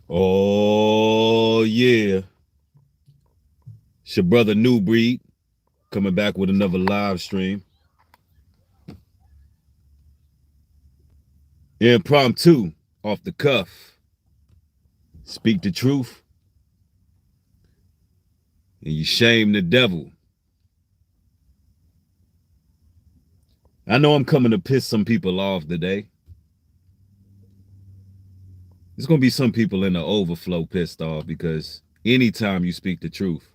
Oh, yeah. It's your brother Nubreed coming back with another live stream. Impromptu, off the cuff. Speak the truth, and you shame the devil. I know I'm coming to piss some people off today. There's going to be some people in the overflow pissed off because anytime you speak the truth,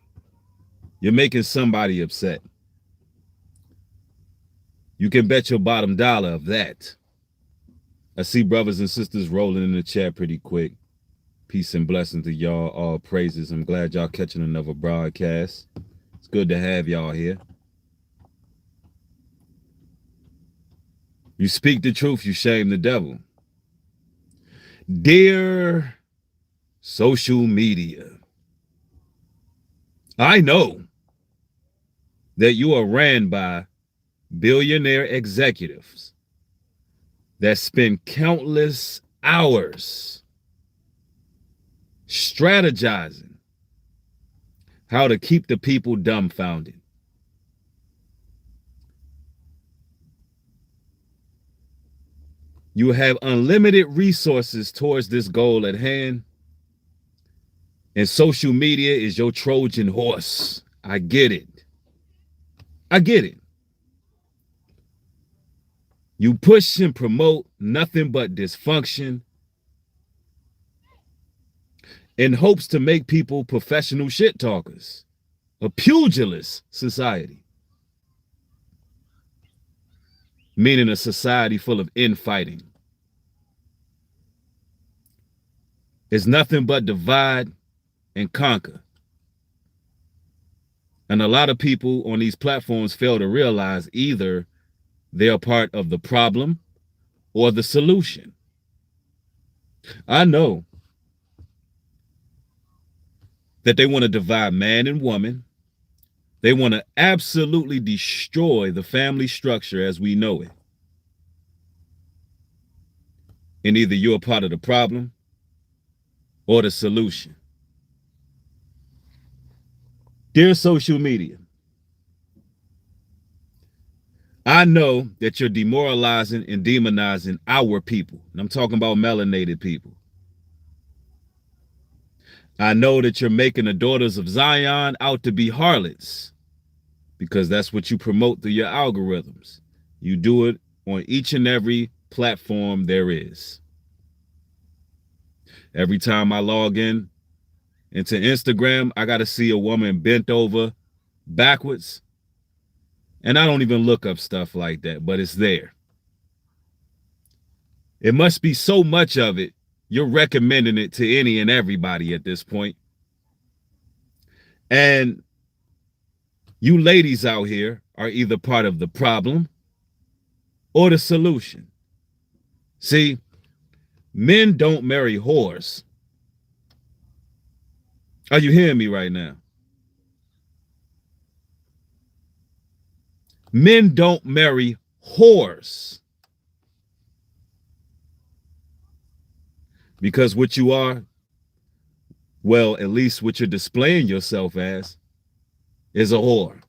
you're making somebody upset. You can bet your bottom dollar of that. I see brothers and sisters rolling in the chat pretty quick. Peace and blessings to y'all. All praises. I'm glad y'all catching another broadcast. It's good to have y'all here. You speak the truth, you shame the devil. Dear social media, I know that you are ran by billionaire executives that spend countless hours strategizing how to keep the people dumbfounded. You have unlimited resources towards this goal at hand, and social media is your Trojan horse. I get it. I get it. You push and promote nothing but dysfunction in hopes to make people professional shit talkers, a pugilist society, meaning a society full of infighting. It's nothing but divide and conquer. And a lot of people on these platforms fail to realize either they're part of the problem or the solution. I know that they want to divide man and woman. They want to absolutely destroy the family structure as we know it. And either you're a part of the problem or the solution. Dear social media, I know that you're demoralizing and demonizing our people. And I'm talking about melanated people. I know that you're making the daughters of Zion out to be harlots because that's what you promote through your algorithms. You do it on each and every platform there is. Every time I log in into Instagram, I got to see a woman bent over backwards. And I don't even look up stuff like that, but it's there. It must be so much of it, you're recommending it to any and everybody at this point. And you ladies out here are either part of the problem or the solution. See, men don't marry whores. Are you hearing me right now? Men don't marry whores. Because what you are, well, at least what you're displaying yourself as, is a whore.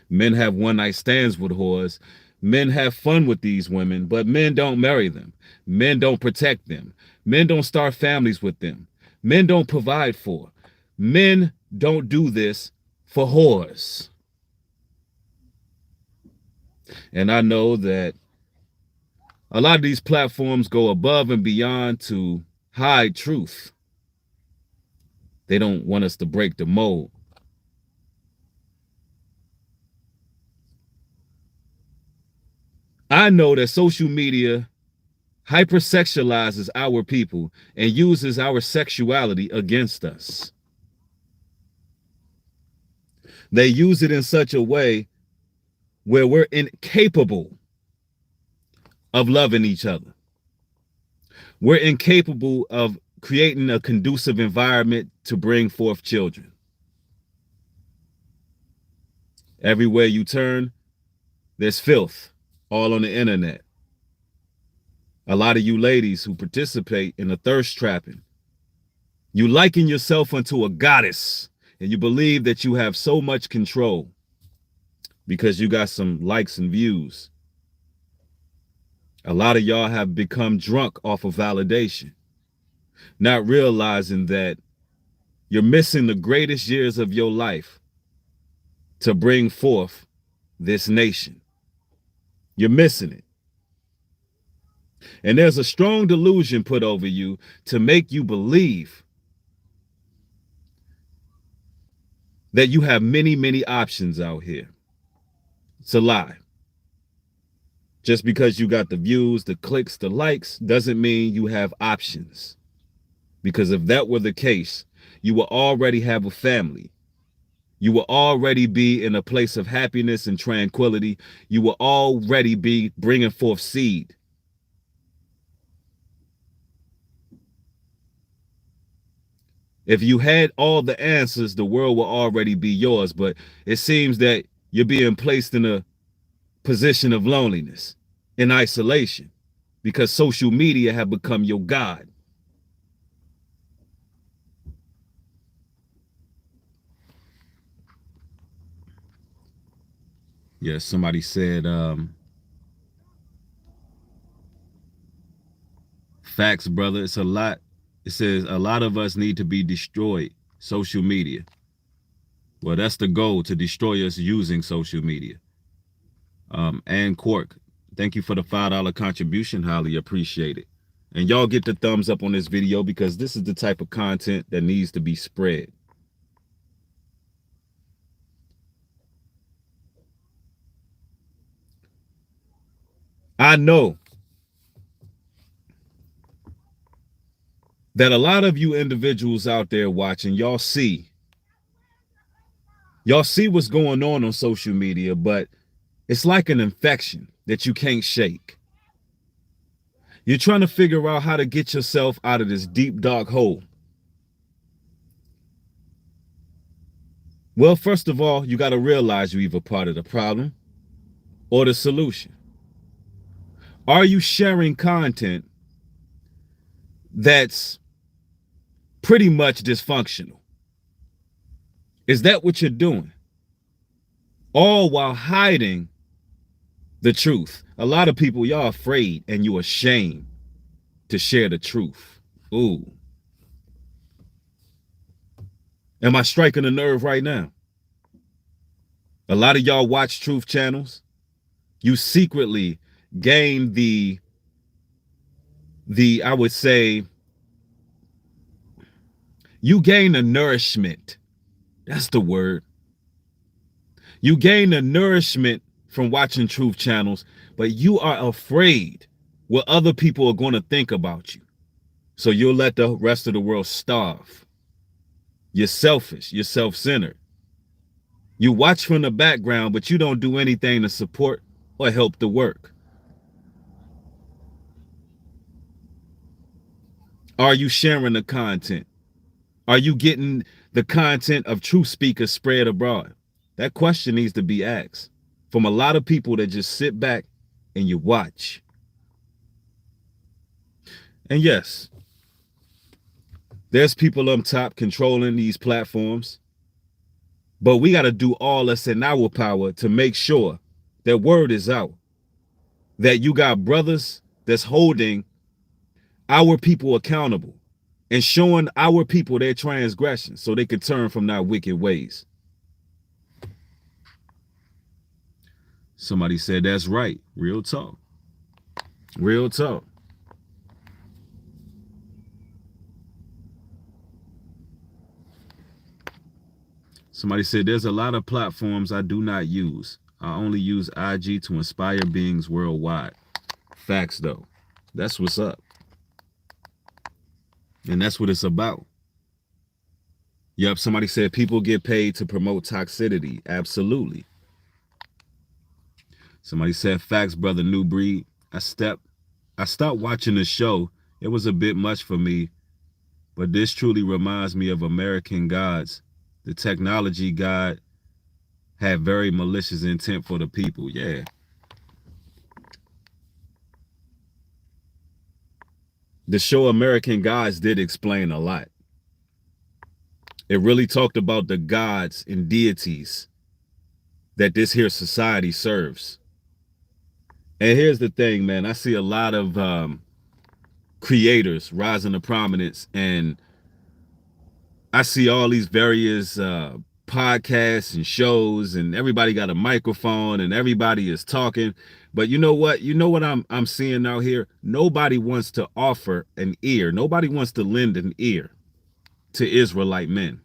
Men have one-night stands with whores. Men have fun with these women, but men don't marry them. Men don't protect them. Men don't start families with them. Men don't provide for. Men don't do this for whores. And I know that a lot of these platforms go above and beyond to hide truth. They don't want us to break the mold. I know that social media hypersexualizes our people and uses our sexuality against us. They use it in such a way where we're incapable of loving each other. We're incapable of creating a conducive environment to bring forth children. Everywhere you turn, there's filth all on the internet. A lot of you ladies who participate in the thirst trapping, you liken yourself unto a goddess and you believe that you have so much control because you got some likes and views. A lot of y'all have become drunk off of validation, not realizing that you're missing the greatest years of your life to bring forth this nation. You're missing it. And there's a strong delusion put over you to make you believe that you have many, many options out here. It's a lie. Just because you got the views, the clicks, the likes, doesn't mean you have options. Because if that were the case, you will already have a family. You will already be in a place of happiness and tranquility. You will already be bringing forth seed. If you had all the answers, the world will already be yours. But it seems that you're being placed in a position of loneliness, in isolation, because social media have become your God. Yes, somebody said, facts, brother. It's a lot. It says a lot of us need to be destroyed. Social media. Well, that's the goal, to destroy us using social media. And Cork, thank you for the $5 contribution. Highly appreciate it. And y'all get the thumbs up on this video because this is the type of content that needs to be spread. I know that a lot of you individuals out there watching, y'all see what's going on social media, but it's like an infection that you can't shake. You're trying to figure out how to get yourself out of this deep, dark hole. Well, first of all, you got to realize you're either part of the problem or the solution. Are you sharing content that's pretty much dysfunctional? Is that what you're doing? All while hiding the truth. A lot of people, y'all afraid and you're ashamed to share the truth. Ooh. Am I striking a nerve right now? A lot of y'all watch truth channels. You secretly gain the I would say, you gain the nourishment. That's the word. You gain the nourishment from watching truth channels, but you are afraid what other people are going to think about you. So you'll let the rest of the world starve. You're selfish. You're self-centered. You watch from the background, but you don't do anything to support or help the work. Are you sharing the content? Are you getting the content of truth speakers spread abroad? That question needs to be asked from a lot of people that just sit back and you watch. And yes, there's people up top controlling these platforms, but we got to do all that's in our power to make sure that word is out, that you got brothers that's holding our people accountable and showing our people their transgressions so they can turn from their wicked ways. Somebody said that's right. Real talk. Real talk. Somebody said there's a lot of platforms I do not use. I only use IG to inspire beings worldwide. Facts though. That's what's up. And that's what it's about. Yep, somebody said people get paid to promote toxicity. Absolutely. Somebody said facts, brother New Breed. I stopped watching the show. It was a bit much for me, but this truly reminds me of American Gods. The technology god had very malicious intent for the people. Yeah. The show American Gods did explain a lot. It really talked about the gods and deities that this here society serves. And here's the thing, man. I see a lot of creators rising to prominence, and I see all these various podcasts and shows, and everybody got a microphone and everybody is talking. But you know what? You know what I'm seeing out here? Nobody wants to offer an ear. Nobody wants to lend an ear to Israelite men.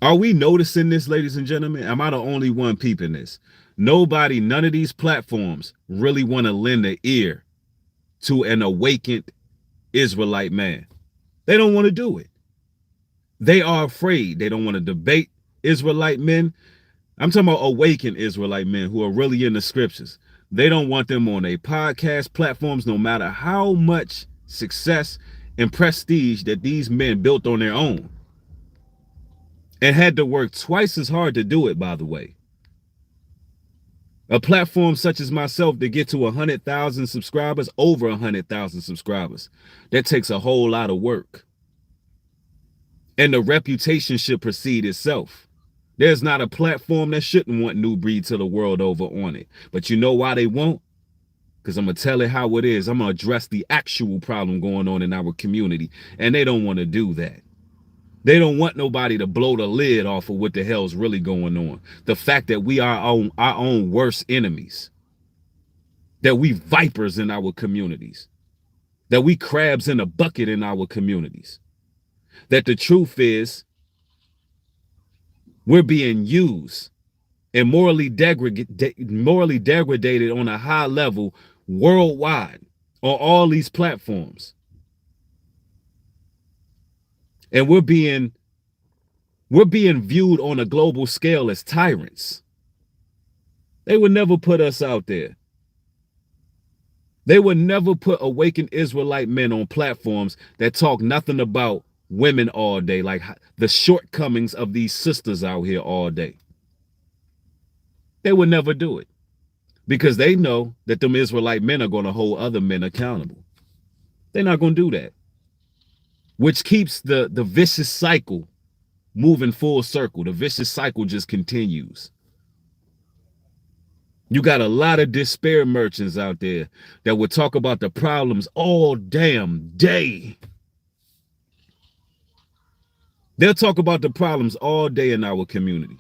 Are we noticing this, ladies and gentlemen? Am I the only one peeping this? Nobody, none of these platforms really want to lend an ear to an awakened Israelite man. They don't want to do it. They are afraid. They don't want to debate Israelite men. I'm talking about awakened Israelite men who are really in the scriptures. They don't want them on their podcast platforms, no matter how much success and prestige that these men built on their own. And had to work twice as hard to do it, by the way. A platform such as myself to get to 100,000 subscribers, over 100,000 subscribers, that takes a whole lot of work. And the reputation should precede itself. There's not a platform that shouldn't want New Breed to the world over on it. But you know why they won't? Because I'm going to tell it how it is. I'm going to address the actual problem going on in our community. And they don't want to do that. They don't want nobody to blow the lid off of what the hell's really going on. The fact that we are our own worst enemies. That we vipers in our communities. That we crabs in a bucket in our communities. That the truth is, we're being used and morally degraded on a high level worldwide on all these platforms. And we're being viewed on a global scale as tyrants. They would never put us out there. They would never put awakened Israelite men on platforms that talk nothing about women all day, like the shortcomings of these sisters out here all day. They would never do it because they know that them Israelite men are going to hold other men accountable. They're not going to do that, which keeps the vicious cycle moving full circle. The vicious cycle just continues. You got a lot of despair merchants out there that would talk about the problems all damn day. They'll talk about the problems all day in our community,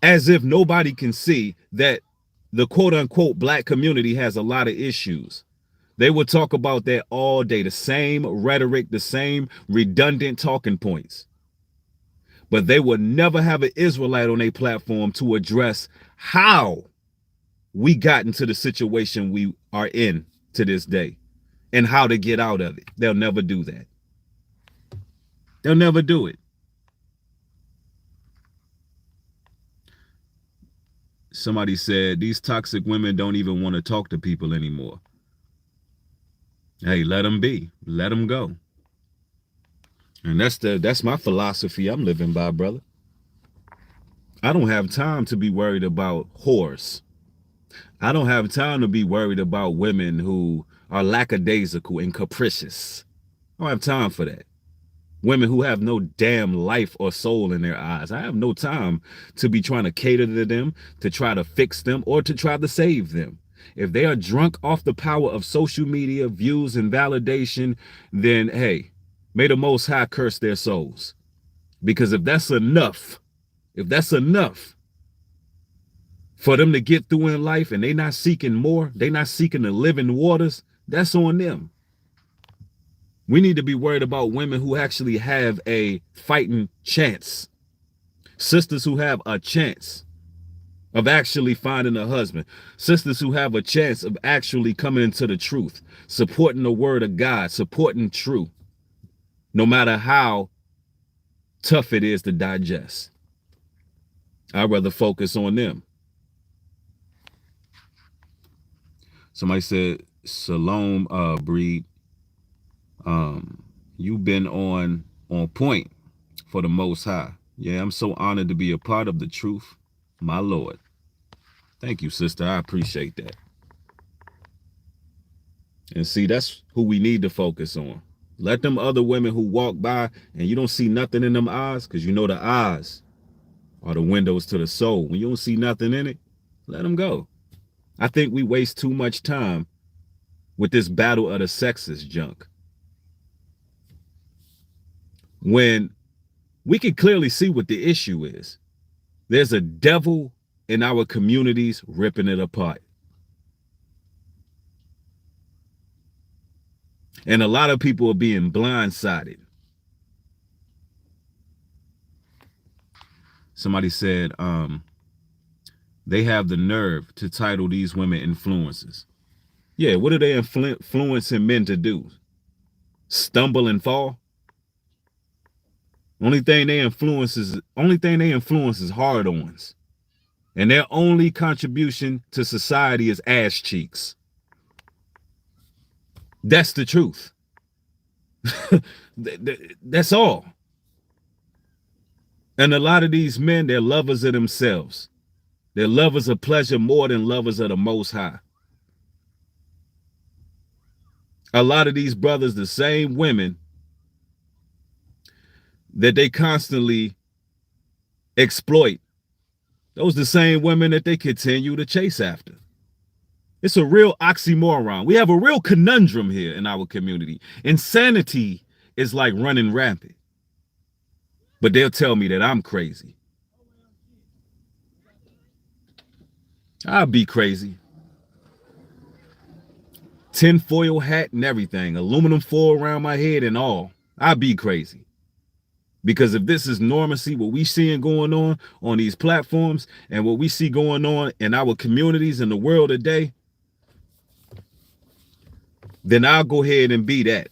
as if nobody can see that the quote-unquote black community has a lot of issues. They would talk about that all day, the same rhetoric, the same redundant talking points. But they would never have an Israelite on a platform to address how we got into the situation we are in to this day and how to get out of it. They'll never do that. They'll never do it. Somebody said these toxic women don't even want to talk to people anymore. Hey, let them be. Let them go. And that's my philosophy I'm living by, brother. I don't have time to be worried about whores. I don't have time to be worried about women who are lackadaisical and capricious. I don't have time for that. Women who have no damn life or soul in their eyes. I have no time to be trying to cater to them, to try to fix them, or to try to save them. If they are drunk off the power of social media, views, and validation, then hey, may the Most High curse their souls. Because if that's enough for them to get through in life and they not seeking more, they not seeking the living waters, that's on them. We need to be worried about women who actually have a fighting chance. Sisters who have a chance of actually finding a husband. Sisters who have a chance of actually coming into the truth, supporting the word of God, supporting truth, no matter how tough it is to digest. I'd rather focus on them. Somebody said, Shalom, Breed. You've been on point for the Most High. Yeah, I'm so honored to be a part of the truth, my Lord. Thank you, sister. I appreciate that. And see, that's who we need to focus on. Let them other women who walk by and you don't see nothing in them eyes, because you know the eyes are the windows to the soul. When you don't see nothing in it, let them go. I think we waste too much time with this battle of the sexes junk, when we can clearly see what the issue is. There's a devil in our communities ripping it apart. And a lot of people are being blindsided. Somebody said they have the nerve to title these women influencers. Yeah, what are they influencing men to do? Stumble and fall? Only thing they influence is hard-ons. And their only contribution to society is ass cheeks. That's the truth. That's all. And a lot of these men, they're lovers of themselves. They're lovers of pleasure more than lovers of the Most High. A lot of these brothers, the same women that they constantly exploit, those the same women that they continue to chase after. It's a real oxymoron. We have a real conundrum here in our community. Insanity is like running rampant. But they'll tell me that I'm crazy. I'll be crazy. Tinfoil hat and everything. Aluminum foil around my head and all. I'll be crazy. Because if this is normacy, what we seeing going on these platforms and what we see going on in our communities in the world today, then I'll go ahead and be that.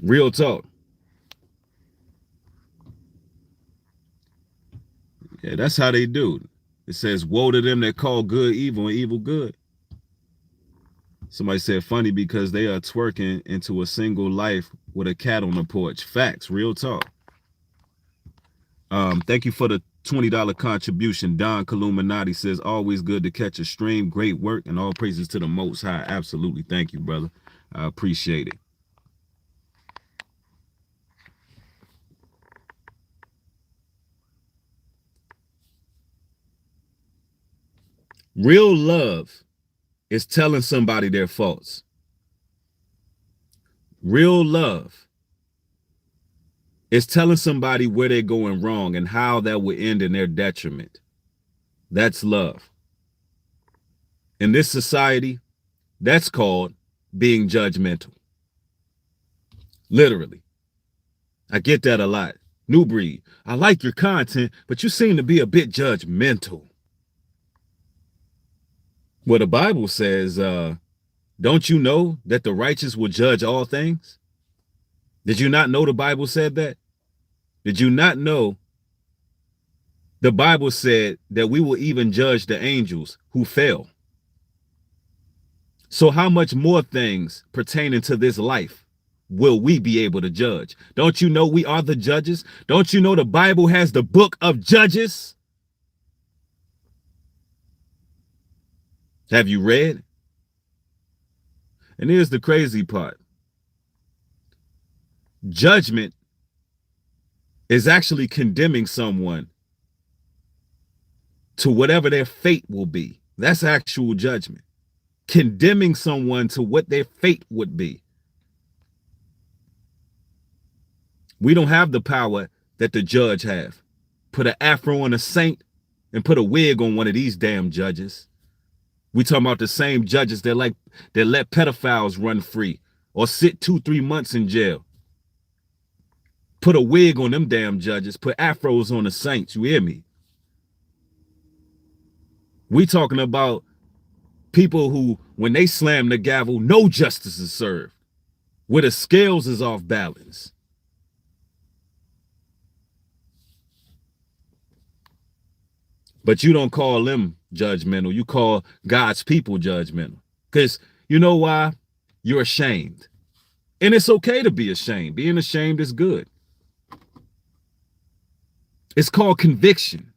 Real talk. Yeah, that's how they do. It says, woe to them that call good evil and evil good. Somebody said funny because they are twerking into a single life with a cat on the porch. Facts, real talk. Thank you for the $20 contribution. Don Columinati says, always good to catch a stream. Great work and all praises to the Most High. Absolutely. Thank you, brother. I appreciate it. Real love is telling somebody their faults. Real love is telling somebody where they're going wrong and how that will end in their detriment. That's love. In this society, that's called being judgmental. Literally. I get that a lot. New Breed, I like your content, but you seem to be a bit judgmental. Well, the Bible says, don't you know that the righteous will judge all things? Did you not know the Bible said that? Did you not know the Bible said that we will even judge the angels who fell? So how much more things pertaining to this life will we be able to judge? Don't you know we are the judges? Don't you know the Bible has the book of Judges? Have you read? And here's the crazy part. Judgment is actually condemning someone to whatever their fate will be. That's actual judgment. Condemning someone to what their fate would be. We don't have the power that the judge have. Put an afro on a saint and put a wig on one of these damn judges. We talking about the same judges that let pedophiles run free or sit 2-3 months in jail. Put a wig on them damn judges. Put afros on the saints. You hear me? We talking about people who, when they slam the gavel, no justice is served. Where the scales is off balance. But you don't call them judgmental. You call God's people judgmental. Because you know why? You're ashamed. And it's okay to be ashamed. Being ashamed is good. It's called conviction.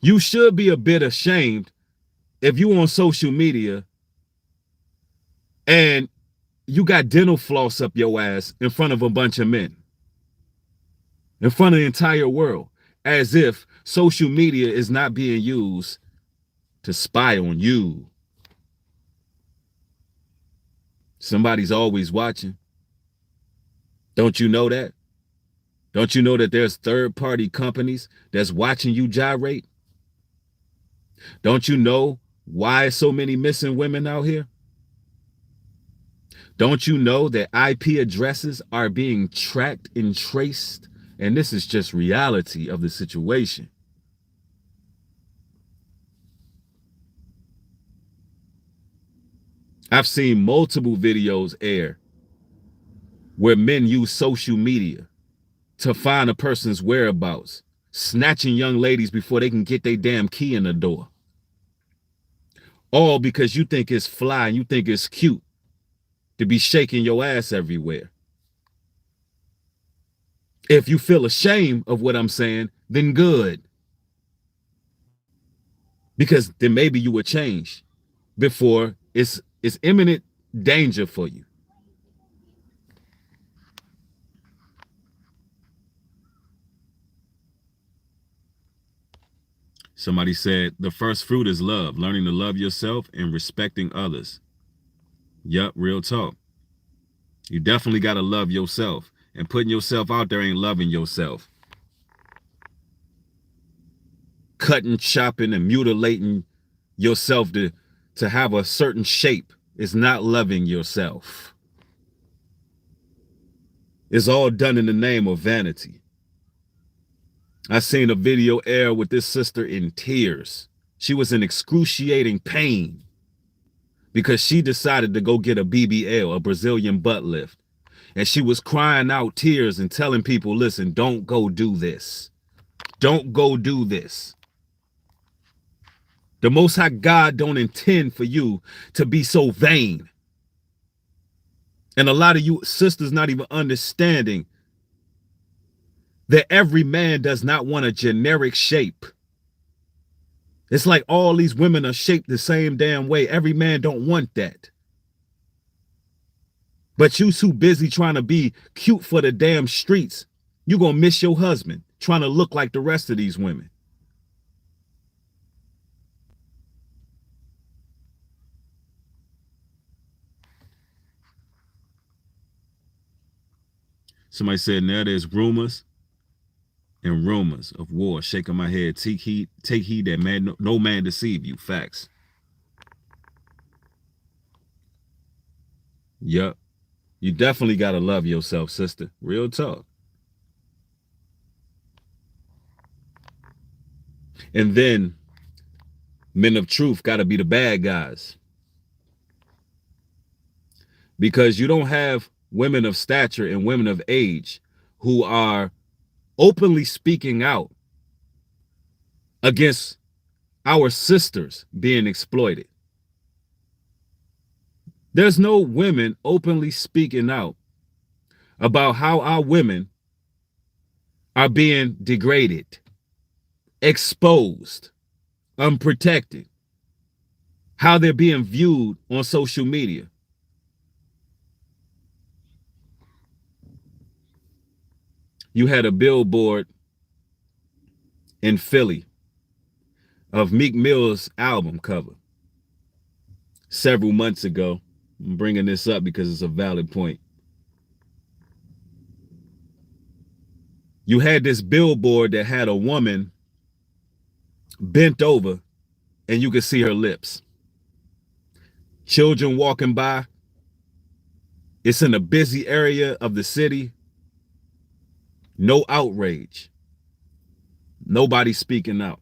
You should be a bit ashamed if you on social media and you got dental floss up your ass in front of a bunch of men, in front of the entire world, as if social media is not being used to spy on you. Somebody's always watching. Don't you know that? Don't you know that there's third-party companies that's watching you gyrate? Don't you know why so many missing women out here? Don't you know that IP addresses are being tracked and traced? And this is just reality of the situation. I've seen multiple videos air where men use social media to find a person's whereabouts, snatching young ladies before they can get their damn key in the door. All because you think it's fly and you think it's cute to be shaking your ass everywhere. If you feel ashamed of what I'm saying, then good. Because then maybe you will change before it's imminent danger for you. Somebody said, the first fruit is love, learning to love yourself and respecting others. Yup, real talk. You definitely got to love yourself. And putting yourself out there ain't loving yourself. Cutting, chopping, and mutilating yourself to have a certain shape is not loving yourself. It's all done in the name of vanity. I seen a video air with this sister in tears. She was in excruciating pain because she decided to go get a BBL, a Brazilian butt lift. And she was crying out tears and telling people, listen, don't go do this. Don't go do this. The Most High God don't intend for you to be so vain. And a lot of you sisters not even understanding that every man does not want a generic shape. It's like all these women are shaped the same damn way. Every man don't want that. But you too busy trying to be cute for the damn streets. You gonna miss your husband trying to look like the rest of these women. Somebody said now there's rumors and rumors of war. Shaking my head. Take heed that man, no man deceive you. Facts. Yup. You definitely got to love yourself, sister. Real talk. And then men of truth got to be the bad guys. Because you don't have women of stature and women of age who are openly speaking out against our sisters being exploited. There's no women openly speaking out about how our women are being degraded, exposed, unprotected, how they're being viewed on social media. You had a billboard in Philly of Meek Mill's album cover several months ago. I'm bringing this up because it's a valid point. You had this billboard that had a woman bent over and you could see her lips. Children walking by. It's in a busy area of the city. No outrage. Nobody speaking out.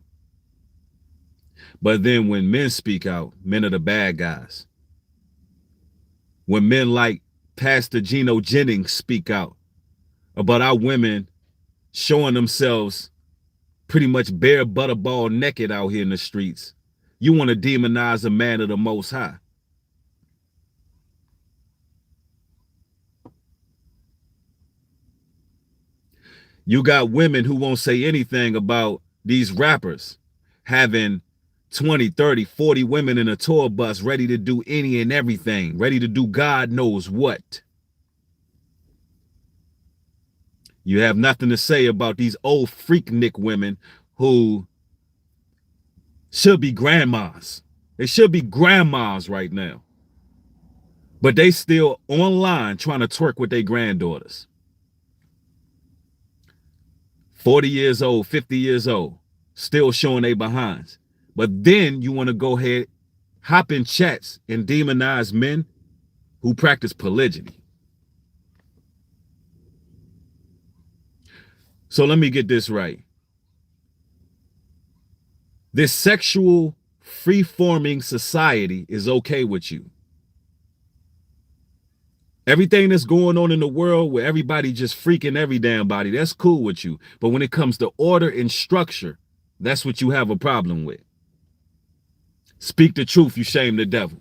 But then when men speak out, men are the bad guys. When men like Pastor Geno Jennings speak out about our women showing themselves pretty much bare butterball naked out here in the streets, you want to demonize a man of the Most High. You got women who won't say anything about these rappers having 20, 30, 40 women in a tour bus ready to do any and everything, ready to do God knows what. You have nothing to say about these old freaknik women who should be grandmas. They should be grandmas right now. But they still online trying to twerk with their granddaughters. 40 years old, 50 years old, still showing their behinds. But then you want to go ahead, hop in chats and demonize men who practice polygyny. So let me get this right. This sexual free-forming society is okay with you. Everything that's going on in the world where everybody just freaking every damn body, that's cool with you. But when it comes to order and structure, that's what you have a problem with. Speak the truth, you shame the devil.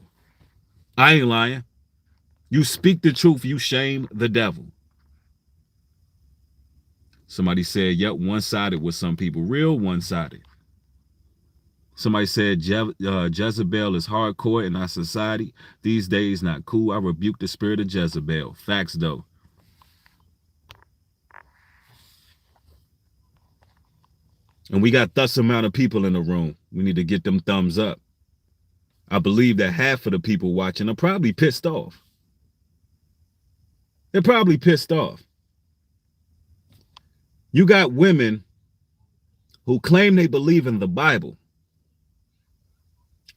I ain't lying. You speak the truth, you shame the devil. Somebody said, yep, one-sided with some people, real one-sided. Somebody said Jezebel is hardcore in our society. These days, not cool. I rebuke the spirit of Jezebel. Facts, though. And we got thus amount of people in the room. We need to get them thumbs up. I believe that half of the people watching are probably pissed off. They're probably pissed off. You got women who claim they believe in the Bible,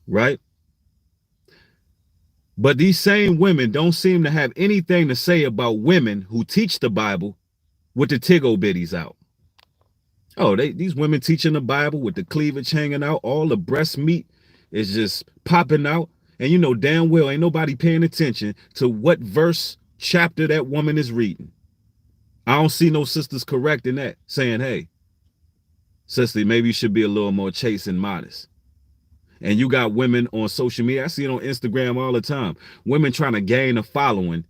right? But these same women don't seem to have anything to say about women who teach the Bible with the tiggle bitties out. Oh, these women teaching the Bible with the cleavage hanging out, all the breast meat is just popping out. And you know damn well ain't nobody paying attention to what verse, chapter that woman is reading. I don't see no sisters correcting that, saying, hey, sister, maybe you should be a little more chaste and modest. And you got women on social media, I see it on Instagram all the time, women trying to gain a following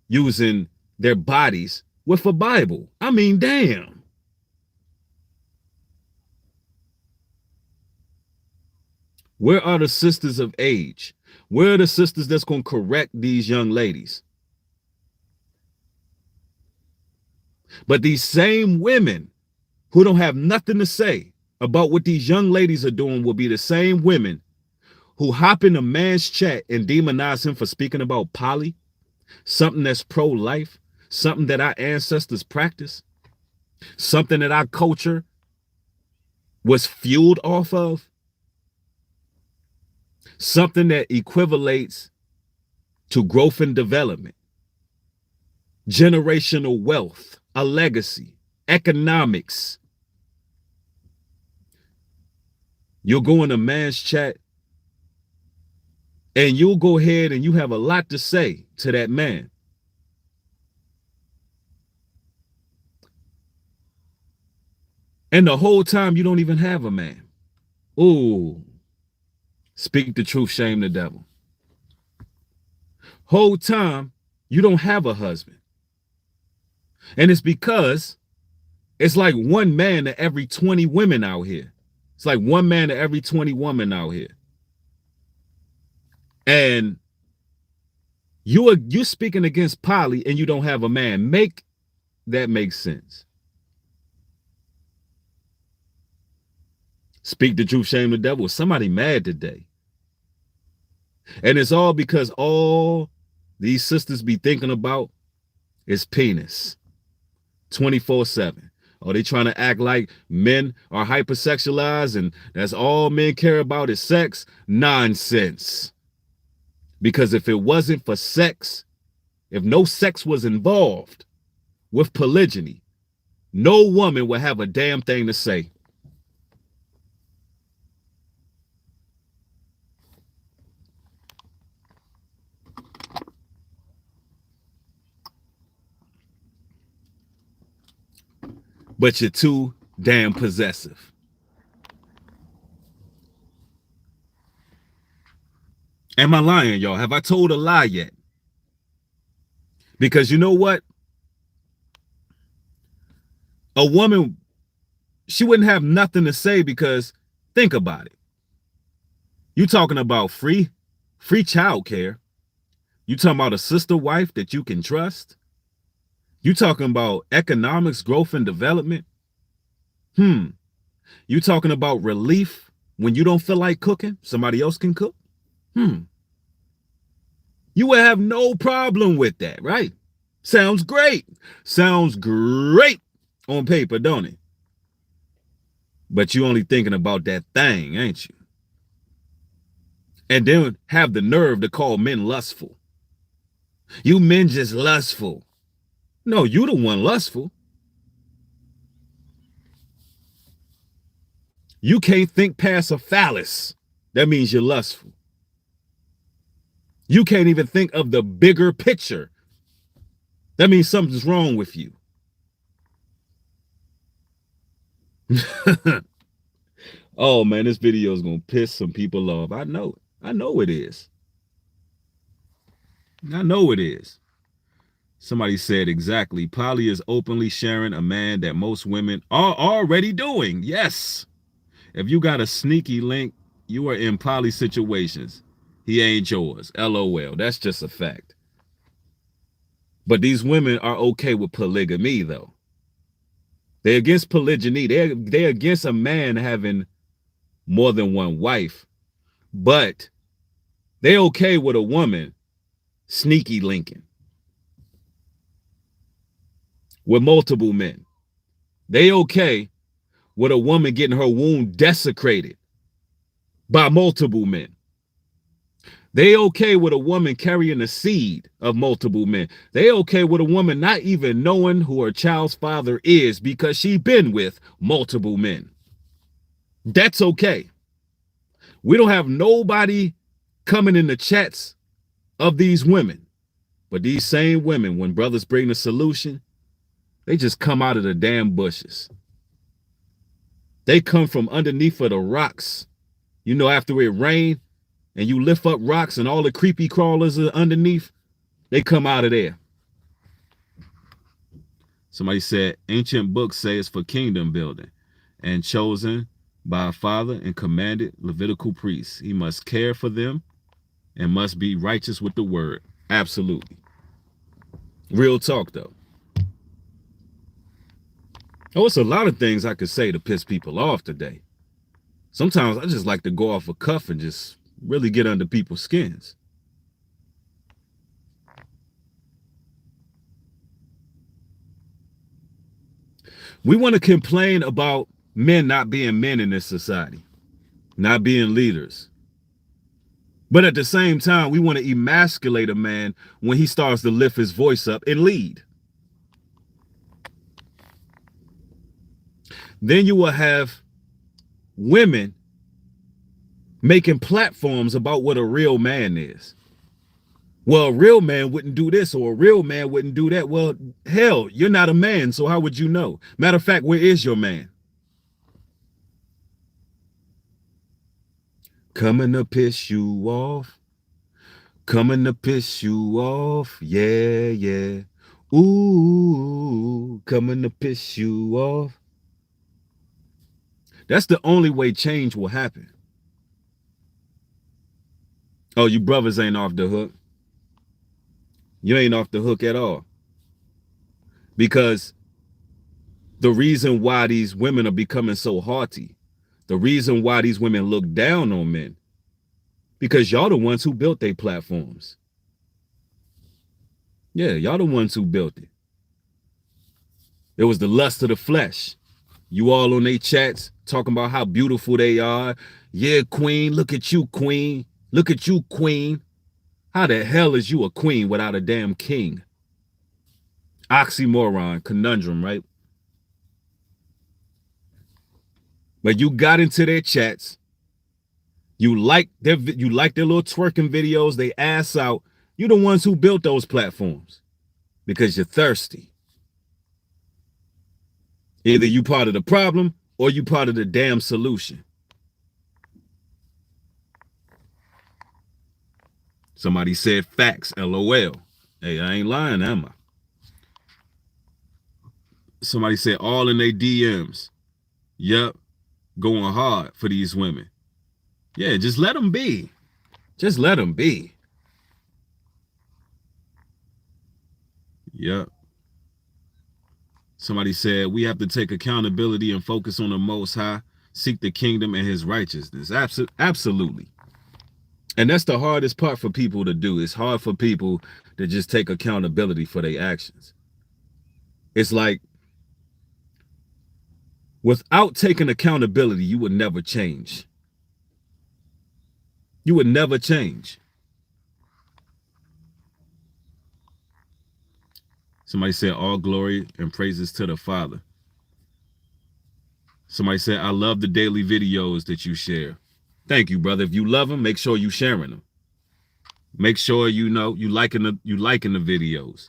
using their bodies with a Bible. I mean, damn. Where are the sisters of age? Where are the sisters that's going to correct these young ladies? But these same women who don't have nothing to say about what these young ladies are doing will be the same women who hop in a man's chat and demonize him for speaking about poly, something that's pro-life, something that our ancestors practice, something that our culture was fueled off of, something that equivalates to growth and development, generational wealth, a legacy, economics. You'll go in a man's chat and you'll go ahead and you have a lot to say to that man. And the whole time you don't even have a man. Ooh, speak the truth, shame the devil. Whole time you don't have a husband. And it's because it's like one man to every 20 women out here. It's like one man to every 20 women out here. And you're speaking against poly and you don't have a man. Make that make sense. Speak the truth, shame the devil. Somebody mad today. And it's all because all these sisters be thinking about is penis 24/7. Are they trying to act like men are hypersexualized and that's all men care about is sex? Nonsense. Because if it wasn't for sex, if no sex was involved with polygyny, no woman would have a damn thing to say. But you're too damn possessive. Am I lying, y'all? Have I told a lie yet? Because you know what? A woman, she wouldn't have nothing to say because think about it. You talking about free child care. You talking about a sister wife that you can trust. You talking about economics, growth, and development. You talking about relief when you don't feel like cooking, somebody else can cook. You would have no problem with that, right? Sounds great. Sounds great on paper, don't it? But you only thinking about that thing, ain't you? And then have the nerve to call men lustful. You men just lustful. No, you the one lustful. You can't think past a phallus. That means you're lustful. You can't even think of the bigger picture. That means something's wrong with you. Oh man, this video is gonna piss some people off. I know it. I know it is. I know it is. Somebody said exactly. Poly is openly sharing a man that most women are already doing. Yes. If you got a sneaky link, you are in poly situations. He ain't yours. LOL. That's just a fact. But these women are okay with polygamy, though. They're against polygyny. They're against a man having more than one wife. But they're okay with a woman sneaky linking with multiple men. They okay with a woman getting her womb desecrated by multiple men. They okay with a woman carrying the seed of multiple men. They okay with a woman not even knowing who her child's father is because she been with multiple men. That's okay. We don't have nobody coming in the chats of these women. But these same women, when brothers bring the solution, they just come out of the damn bushes. They come from underneath of the rocks. You know, after it rained and you lift up rocks and all the creepy crawlers are underneath, they come out of there. Somebody said, ancient books say it's for kingdom building and chosen by a father and commanded Levitical priests. He must care for them and must be righteous with the word. Absolutely. Real talk, though. Oh, it's a lot of things I could say to piss people off today. Sometimes I just like to go off a cuff and just really get under people's skins. We want to complain about men not being men in this society, not being leaders. But at the same time, we want to emasculate a man when he starts to lift his voice up and lead. Then you will have women making platforms about what a real man is. Well, a real man wouldn't do this or a real man wouldn't do that. Well, hell, you're not a man, so how would you know? Matter of fact, where is your man? Coming to piss you off. Coming to piss you off. Yeah, yeah. Ooh, coming to piss you off. That's the only way change will happen. Oh, you brothers ain't off the hook. You ain't off the hook at all. Because the reason why these women are becoming so haughty, the reason why these women look down on men, because y'all the ones who built their platforms. Yeah, y'all the ones who built it. It was the lust of the flesh. You all on their chats talking about how beautiful they are. Yeah, queen, look at you, queen. Look at you, queen. How the hell is you a queen without a damn king? Oxymoron, conundrum, right? But you got into their chats. You like their little twerking videos, they ass out. You the ones who built those platforms because you're thirsty. Either you part of the problem or you part of the damn solution. Somebody said facts, LOL. Hey, I ain't lying, am I? Somebody said all in their DMs. Yep, going hard for these women. Yeah, just let them be. Just let them be. Yep. Somebody said we have to take accountability and focus on the Most High, seek the kingdom and his righteousness. Absolutely. And that's the hardest part for people to do. It's hard for people to just take accountability for their actions. It's like, without taking accountability, you would never change. You would never change. Somebody said all glory and praises to the Father. Somebody said, I love the daily videos that you share. Thank you, brother. If you love them, make sure you sharing them. Make sure you liking the videos.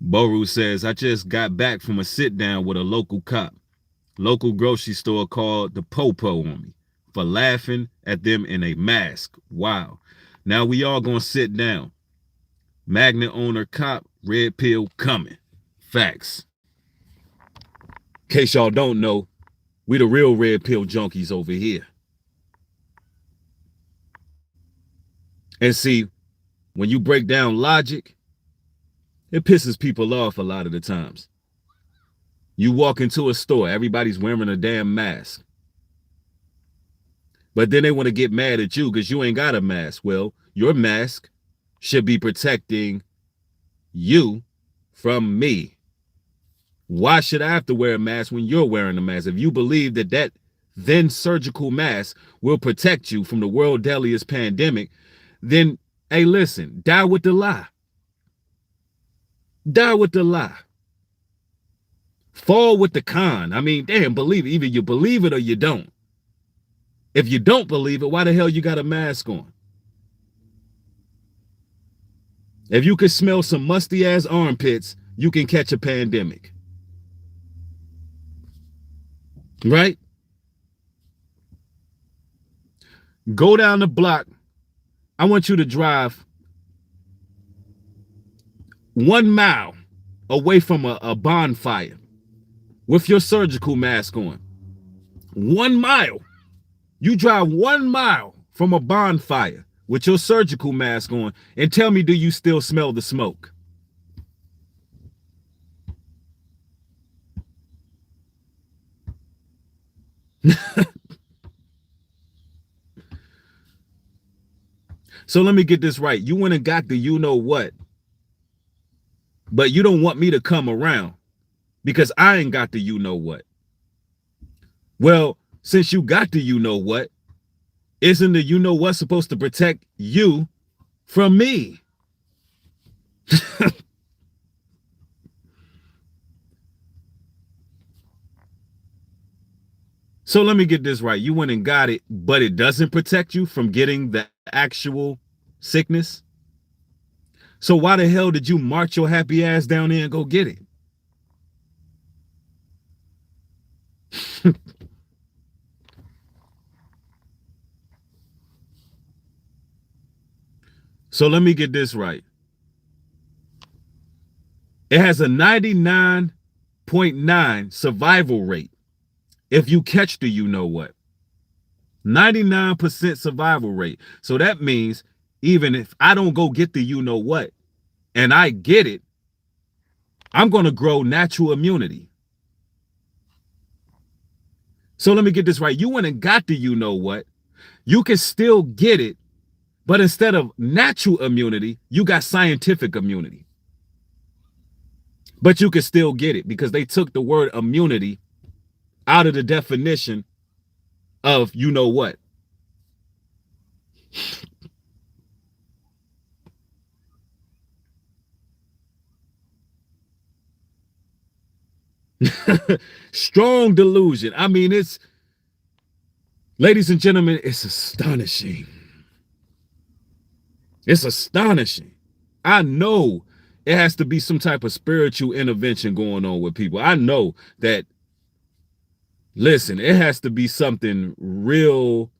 Boru says, I just got back from a sit down with a local cop. Local grocery store called the Popo on me for laughing at them in a mask. Wow. Now we all gonna sit down. Magnet owner cop, red pill coming. Facts. In case y'all don't know, we the real red pill junkies over here. And see, when you break down logic, it pisses people off a lot of the times. You walk into a store, everybody's wearing a damn mask. But then they want to get mad at you because you ain't got a mask. Well, your mask should be protecting you from me. Why should I have to wear a mask when you're wearing a mask? If you believe that then surgical mask will protect you from the world deadliest pandemic, then, hey, listen, die with the lie. Die with the lie. Fall with the con. I mean, damn, believe it. Either you believe it or you don't. If you don't believe it, why the hell you got a mask on? If you could smell some musty ass armpits, you can catch a pandemic. Right? Go down the block. I want you to drive 1 mile away from a bonfire with your surgical mask on. 1 mile. You drive 1 mile from a bonfire with your surgical mask on and tell me, do you still smell the smoke? So let me get this right. You went and got the you know what, but you don't want me to come around because I ain't got the you know what. Well, since you got the you know what, isn't the you know what supposed to protect you from me? So let me get this right. You went and got it, but it doesn't protect you from getting the actual sickness. So why the hell did you march your happy ass down there and go get it? So let me get this right. It has a 99.9 survival rate if you catch the you know what. 99% survival rate. So that means even if I don't go get the you know what and I get it, I'm going to grow natural immunity. So let me get this right. You went and got the you know what. You can still get it, but instead of natural immunity, you got scientific immunity. But you can still get it because they took the word immunity out of the definition of you know what. Strong delusion. I mean, it's, ladies and gentlemen, it's astonishing. It's astonishing. I know it has to be some type of spiritual intervention going on with people. I know that, listen, it has to be something real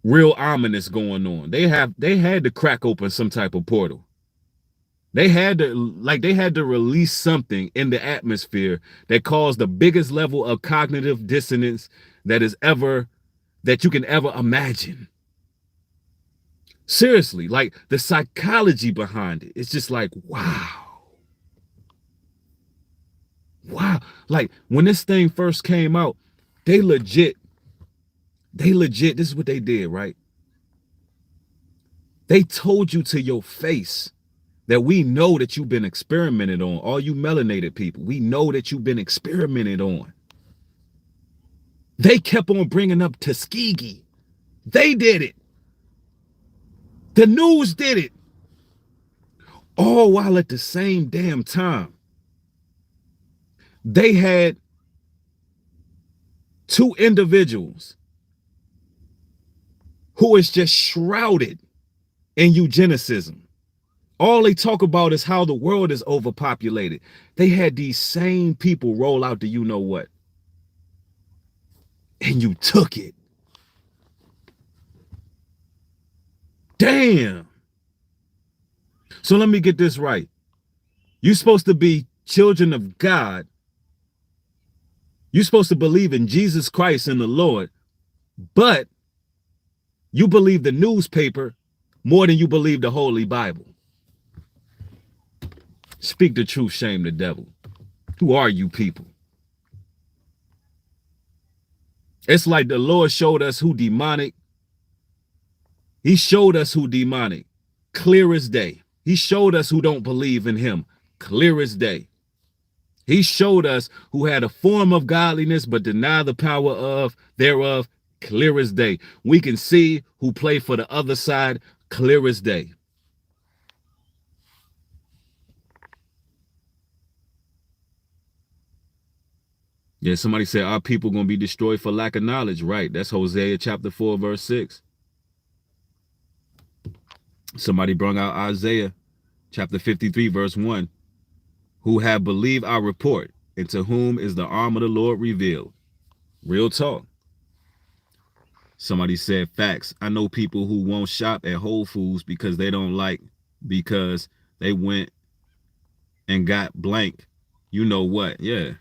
ominous going on. They had to crack open some type of portal. They had to release something in the atmosphere that caused the biggest level of cognitive dissonance that you can ever imagine. Seriously, like the psychology behind it. It's just like, wow. Wow. Like when this thing first came out, they legit, this is what they did, right? They told you to your face that we know that you've been experimented on. All you melanated people, we know that you've been experimented on. They kept on bringing up Tuskegee. They did it. The news did it. All while at the same damn time, they had two individuals who is just shrouded in eugenicism. All they talk about is how the world is overpopulated. They had these same people roll out the you know what. And you took it. Damn. So let me get this right. You're supposed to be children of God. You're supposed to believe in Jesus Christ and the Lord, but you believe the newspaper more than you believe the Holy Bible. Speak the truth, shame the devil. Who are you people? It's like the Lord showed us who demonic. He showed us who demonic, clear as day. He showed us who don't believe in him, clear as day. He showed us who had a form of godliness but deny the power thereof, clear as day. We can see who play for the other side, clear as day. Yeah, somebody said, our people going to be destroyed for lack of knowledge. Right, that's Hosea chapter 4, verse 6. Somebody brought out Isaiah chapter 53, verse 1. Who have believed our report, and to whom is the arm of the Lord revealed. Real talk. Somebody said, facts. I know people who won't shop at Whole Foods because they went and got blank. You know what? Yeah.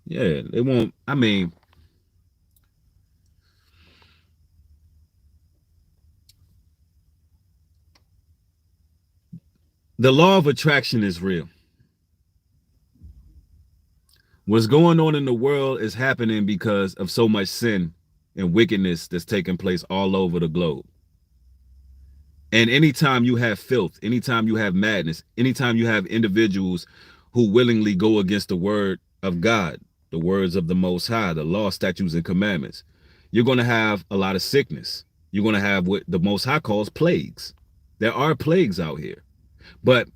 Yeah, they won't. I mean, the law of attraction is real. What's going on in the world is happening because of so much sin and wickedness that's taking place all over the globe. And anytime you have filth, anytime you have madness, anytime you have individuals who willingly go against the word of God, the words of the Most High, the law, statutes, and commandments, you're going to have a lot of sickness. You're going to have what the Most High calls plagues. There are plagues out here. But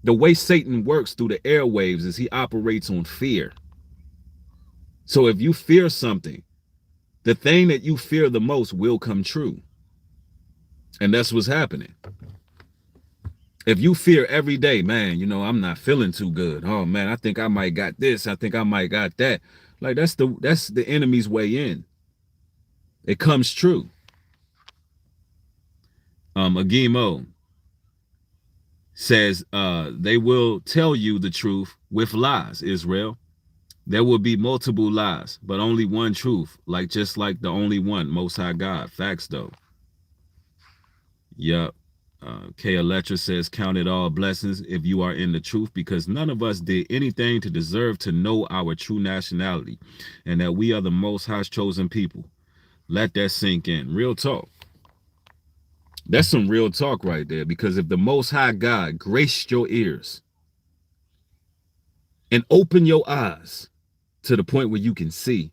the way Satan works through the airwaves is he operates on fear. So if you fear something, the thing that you fear the most will come true. And that's what's happening. If you fear every day, man, you know, I'm not feeling too good. Oh man, I think I might got this. I think I might got that. Like that's the enemy's way in. It comes true. Agimo says they will tell you the truth with lies, Israel. There will be multiple lies, but only one truth, just like the only one, Most High God. Facts, though. Yup. K. Electra says, count it all blessings if you are in the truth, because none of us did anything to deserve to know our true nationality, and that we are the Most High's chosen people. Let that sink in. Real talk. That's some real talk right there, because if the Most High God graced your ears and open your eyes to the point where you can see,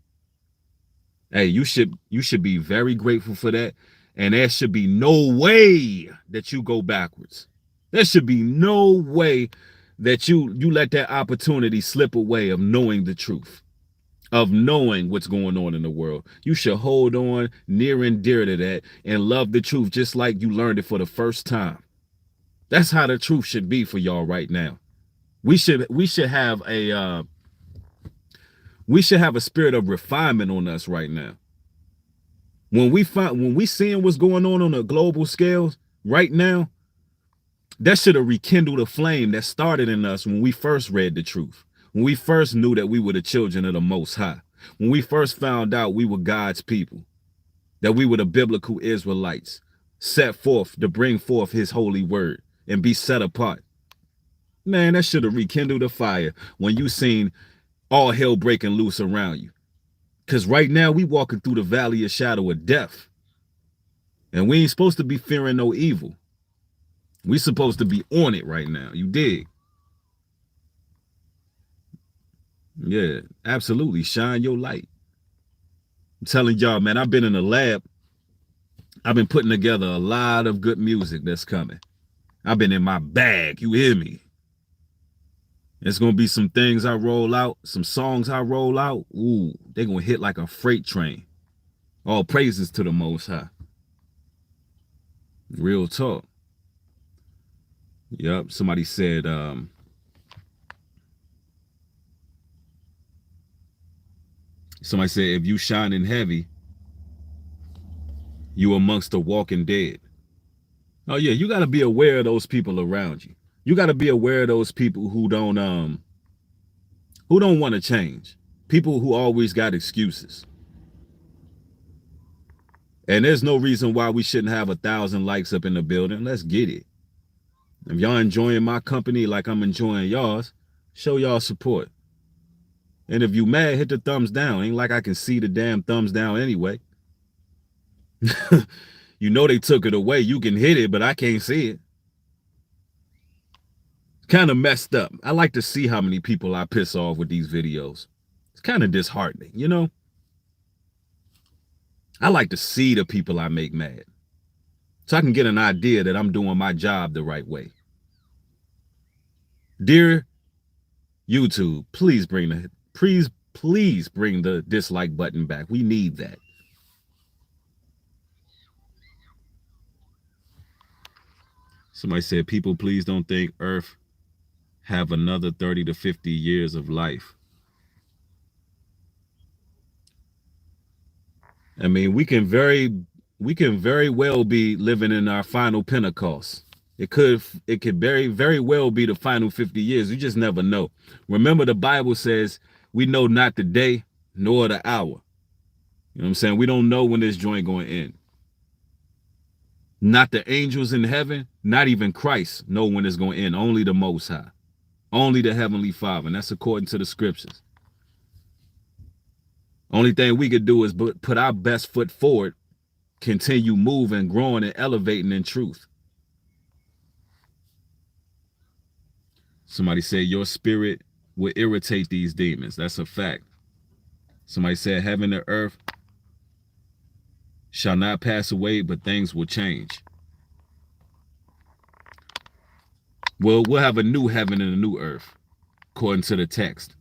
hey, you should be very grateful for that. And there should be no way that you go backwards. There should be no way that you let that opportunity slip away of knowing the truth, of knowing what's going on in the world. You should hold on near and dear to that and love the truth just like you learned it for the first time. That's how the truth should be for y'all right now. We should have a spirit of refinement on us right now. When we seeing what's going on a global scale right now, that should have rekindled a flame that started in us when we first read the truth, when we first knew that we were the children of the Most High. When we first found out we were God's people, that we were the biblical Israelites, set forth to bring forth his holy word and be set apart. Man, that should have rekindled a fire when you seen all hell breaking loose around you. Because right now we walking through the valley of shadow of death. And we ain't supposed to be fearing no evil. We supposed to be on it right now. You dig? Yeah, absolutely. Shine your light. I'm telling y'all, man, I've been in the lab. I've been putting together a lot of good music that's coming. I've been in my bag. You hear me? There's going to be some things I roll out, some songs I roll out. Ooh, they're going to hit like a freight train. All praises to the Most High. Real talk. Yep, somebody said, if you shining heavy, you amongst the walking dead. Oh yeah, you got to be aware of those people around you. You got to be aware of those people who don't want to change. People who always got excuses. And there's no reason why we shouldn't have 1,000 likes up in the building. Let's get it. If y'all enjoying my company like I'm enjoying y'all's, show y'all support. And if you mad, hit the thumbs down. Ain't like I can see the damn thumbs down anyway. You know they took it away. You can hit it, but I can't see it. Kind of messed up. I like to see how many people I piss off with these videos. It's kind of disheartening, you know? I like to see the people I make mad, so I can get an idea that I'm doing my job the right way. Dear YouTube, please bring the dislike button back. We need that. Somebody said, people, please don't think Earth have another 30 to 50 years of life. I mean, we can very well be living in our final Pentecost. It could very well be the final 50 years. You just never know. Remember, the Bible says we know not the day nor the hour. You know what I'm saying? We don't know when this joint going to end. Not the angels in heaven, not even Christ know when it's going to end. Only the Most High. Only the Heavenly Father. And that's according to the scriptures. Only thing we could do is put our best foot forward, continue moving, growing, and elevating in truth. Somebody said your spirit will irritate these demons. That's a fact. Somebody said heaven and earth shall not pass away, but things will change. Well, we'll have a new heaven and a new earth, according to the text.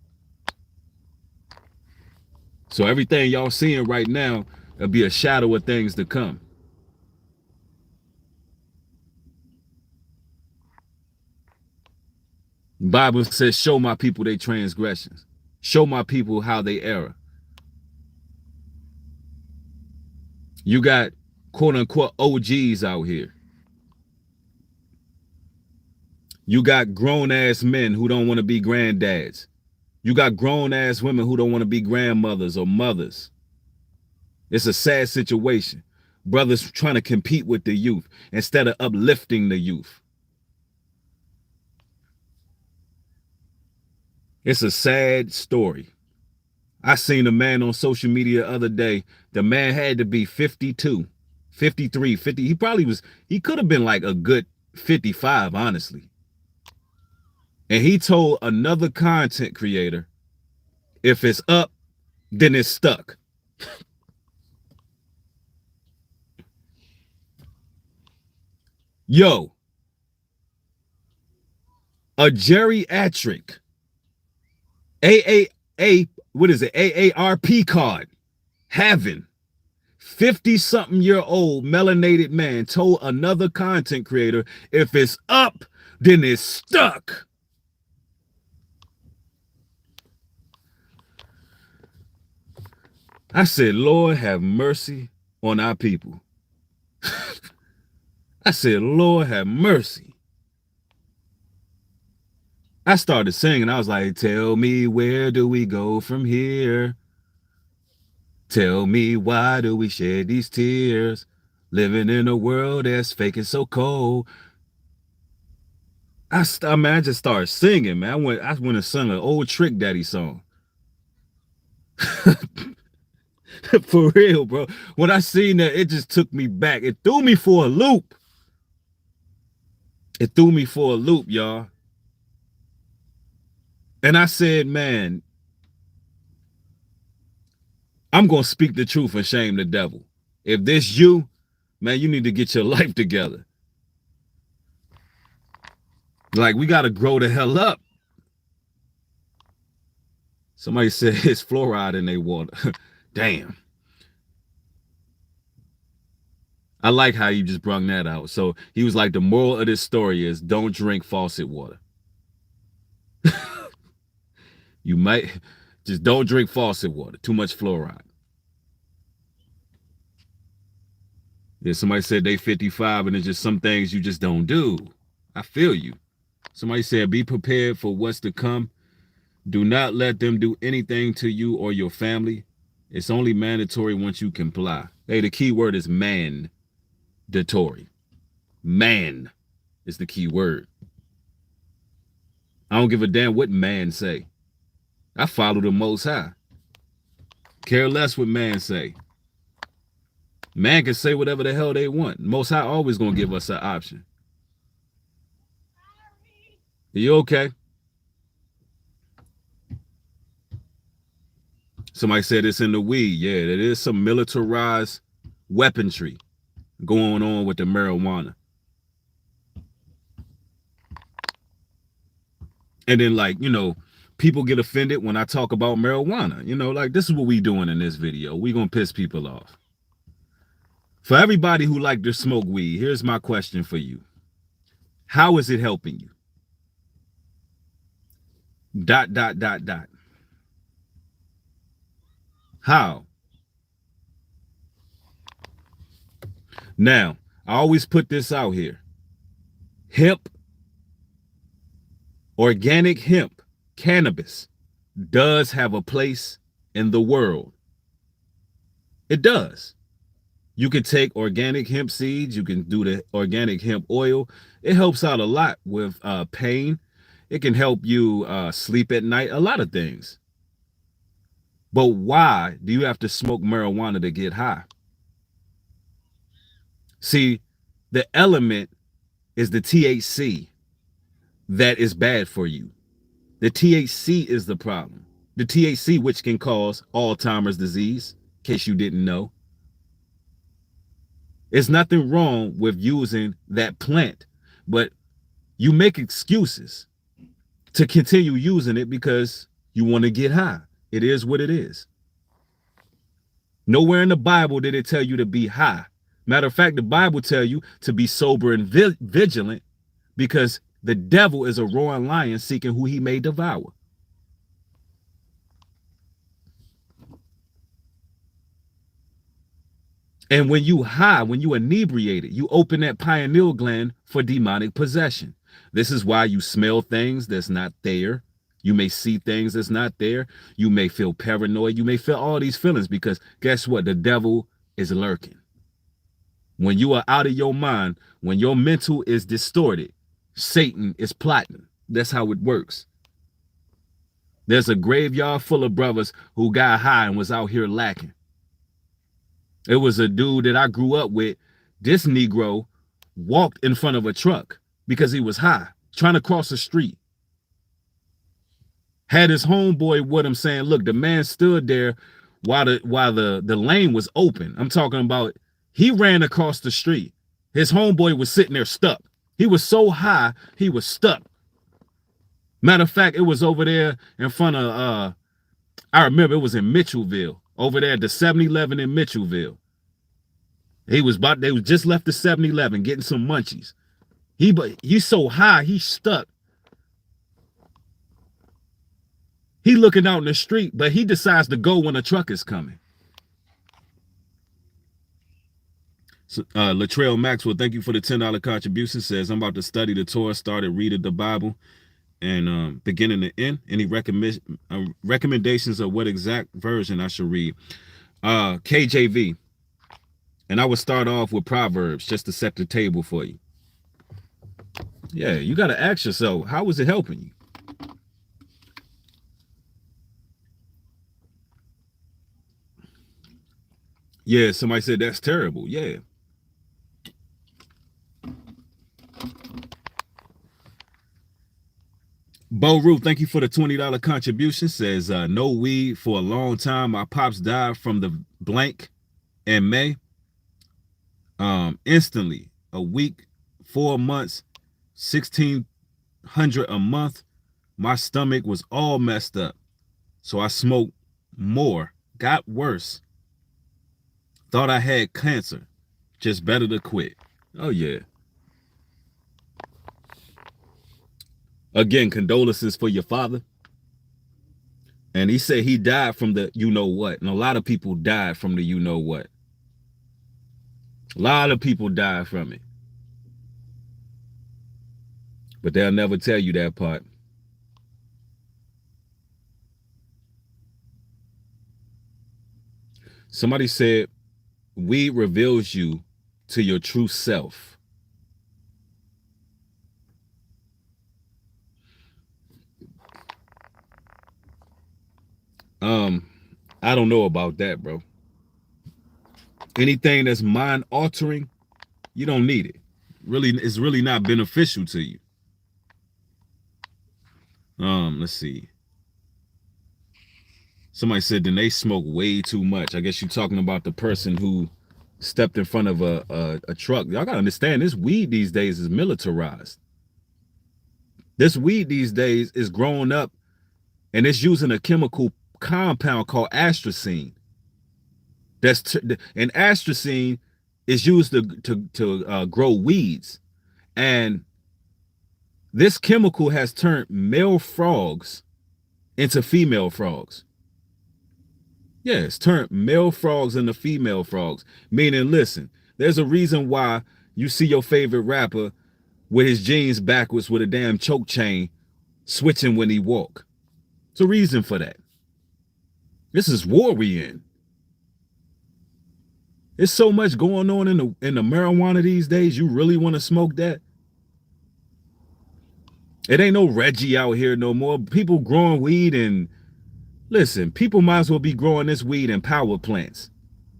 So everything y'all seeing right now will be a shadow of things to come. The Bible says, show my people their transgressions. Show my people how they err. You got quote unquote OGs out here. You got grown ass men who don't want to be granddads. You got grown ass women who don't want to be grandmothers or mothers. It's a sad situation. Brothers trying to compete with the youth instead of uplifting the youth. It's a sad story. I seen a man on social media the other day. The man had to be 52, 53, 50. He could have been like a good 55, honestly. And he told another content creator, if it's up, then it's stuck. Yo, a geriatric AARP card having 50-something-year-old melanated man told another content creator, if it's up, then it's stuck. I said, Lord, have mercy on our people. I said, Lord, have mercy. I started singing. I was like, tell me, where do we go from here? Tell me, why do we shed these tears? Living in a world that's fake and so cold. I just started singing, man. I went and sung an old Trick Daddy song. For real, bro. When I seen that, it just took me back. It threw me for a loop. It threw me for a loop, y'all. And I said, man, I'm going to speak the truth and shame the devil. If this you, man, you need to get your life together. Like, we got to grow the hell up. Somebody said it's fluoride in their water. Damn. I like how you just brung that out. So he was like, the moral of this story is don't drink faucet water. You might just don't drink faucet water. Too much fluoride. Yeah, somebody said they 55 and it's just some things you just don't do. I feel you. Somebody said be prepared for what's to come. Do not let them do anything to you or your family. It's only mandatory once you comply. Hey, the key word is mandatory. Man is the key word. I don't give a damn what man say. I follow the Most High. Care less what man say. Man can say whatever the hell they want. Most High always gonna give us an option. Are you okay? Somebody said it's in the weed. Yeah, there is some militarized weaponry going on with the marijuana. And then, like, you know, people get offended when I talk about marijuana. You know, like, this is what we doing in this video. We gonna piss people off. For everybody who like to smoke weed, here's my question for you. How is it helping you? ... How? Now, I always put this out here. Hemp, organic hemp, cannabis does have a place in the world. It does. You can take organic hemp seeds. You can do the organic hemp oil. It helps out a lot with pain. It can help you sleep at night, a lot of things. But why do you have to smoke marijuana to get high? See, the element is the THC that is bad for you. The THC is the problem. The THC, which can cause Alzheimer's disease, in case you didn't know. There's nothing wrong with using that plant, but you make excuses to continue using it because you want to get high. It is what it is. Nowhere in the Bible did it tell you to be high. Matter of fact, the Bible tells you to be sober and vigilant because the devil is a roaring lion seeking who he may devour. And when you high, when you inebriated, you open that pineal gland for demonic possession. This is why you smell things that's not there. You may see things that's not there. You may feel paranoid. You may feel all these feelings because guess what? The devil is lurking. When you are out of your mind, when your mental is distorted, Satan is plotting. That's how it works. There's a graveyard full of brothers who got high and was out here lacking. It was a dude that I grew up with. This Negro walked in front of a truck because he was high, trying to cross the street. Had his homeboy with him saying, look, the man stood there while the lane was open. I'm talking about he ran across the street. His homeboy was sitting there stuck. He was so high, he was stuck. Matter of fact, it was over there in front of, I remember it was in Mitchellville, over there at the 7-Eleven in Mitchellville. They was just left the 7-Eleven getting some munchies. He's so high, he's stuck. He looking out in the street, but he decides to go when a truck is coming. So, Latrell Maxwell, thank you for the $10 contribution. Says, I'm about to study the Torah, started reading the Bible, and beginning to end. Any recommendations of what exact version I should read? KJV. And I would start off with Proverbs just to set the table for you. Yeah, you got to ask yourself, how is it helping you? Yeah, somebody said that's terrible. Yeah. Bo Roof, thank you for the $20 contribution. Says, no weed for a long time. My pops died from the blank in May. Instantly, a week, 4 months, 1,600 a month. My stomach was all messed up. So I smoked more, got worse. Thought I had cancer. Just better to quit. Oh, yeah. Again, condolences for your father. And he said he died from the you know what. And a lot of people died from the you know what. A lot of people died from it. But they'll never tell you that part. Somebody said, weed reveals you to your true self. I don't know about that, bro. Anything that's mind altering, you don't need it. Really, it's really not beneficial to you. Let's see. Somebody said then they smoke way too much. I guess you're talking about the person who stepped in front of a truck. Y'all gotta understand, this weed these days is militarized. This weed these days is growing up and it's using a chemical compound called astrazine. And astrazine is used to grow weeds. And this chemical has turned male frogs into female frogs. Yeah, it's turned male frogs into female frogs. Meaning, listen, there's a reason why you see your favorite rapper with his jeans backwards with a damn choke chain switching when he walk. It's a reason for that. This is war we in. There's so much going on in the marijuana these days. You really want to smoke that? It ain't no Reggie out here no more. People growing weed and listen, people might as well be growing this weed in power plants,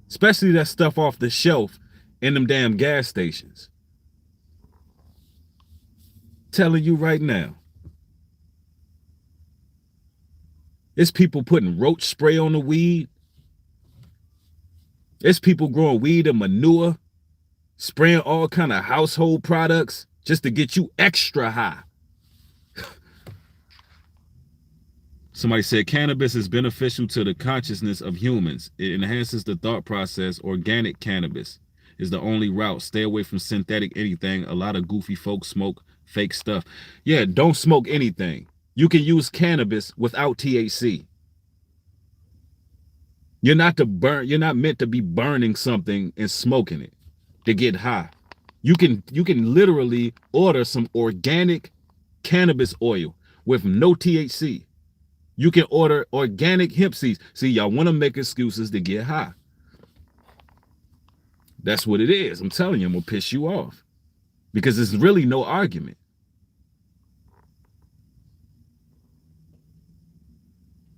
especially that stuff off the shelf in them damn gas stations. Telling you right now. It's people putting roach spray on the weed. It's people growing weed and manure, spraying all kind of household products just to get you extra high. Somebody said cannabis is beneficial to the consciousness of humans. It enhances the thought process. Organic cannabis is the only route. Stay away from synthetic anything. A lot of goofy folks smoke fake stuff. Yeah, don't smoke anything. You can use cannabis without THC. You're not meant to be burning something and smoking it to get high. You can literally order some organic cannabis oil with no THC. You can order organic hemp seeds. See, y'all want to make excuses to get high. That's what it is. I'm telling you, I'm going to piss you off. Because there's really no argument.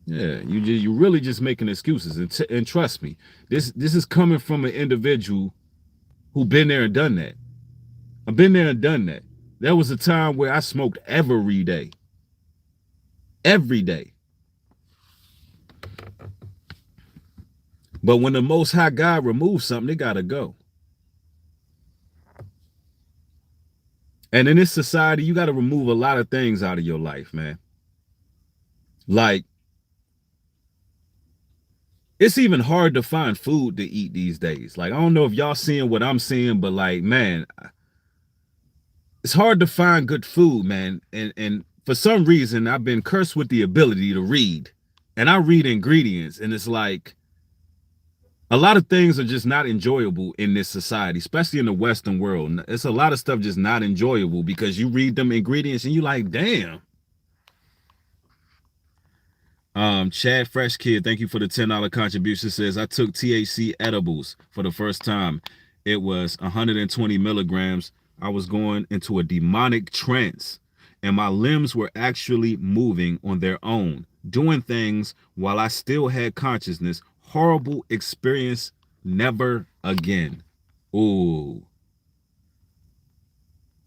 Yeah, you really just making excuses. And trust me, this is coming from an individual who been there and done that. I've been there and done that. There was a time where I smoked every day. Every day. But when the Most High God removes something, it got to go. And in this society, you got to remove a lot of things out of your life, man. Like, it's even hard to find food to eat these days. Like, I don't know if y'all seeing what I'm seeing, but like, man, it's hard to find good food, man. And for some reason, I've been cursed with the ability to read. And I read ingredients, and it's like, a lot of things are just not enjoyable in this society, especially in the Western world. It's a lot of stuff just not enjoyable because you read them ingredients and you like, damn. Chad Fresh Kid, thank you for the $10 contribution. Says I took THC edibles for the first time. It was 120 milligrams. I was going into a demonic trance, and my limbs were actually moving on their own, doing things while I still had consciousness. Horrible experience. Never again. Ooh,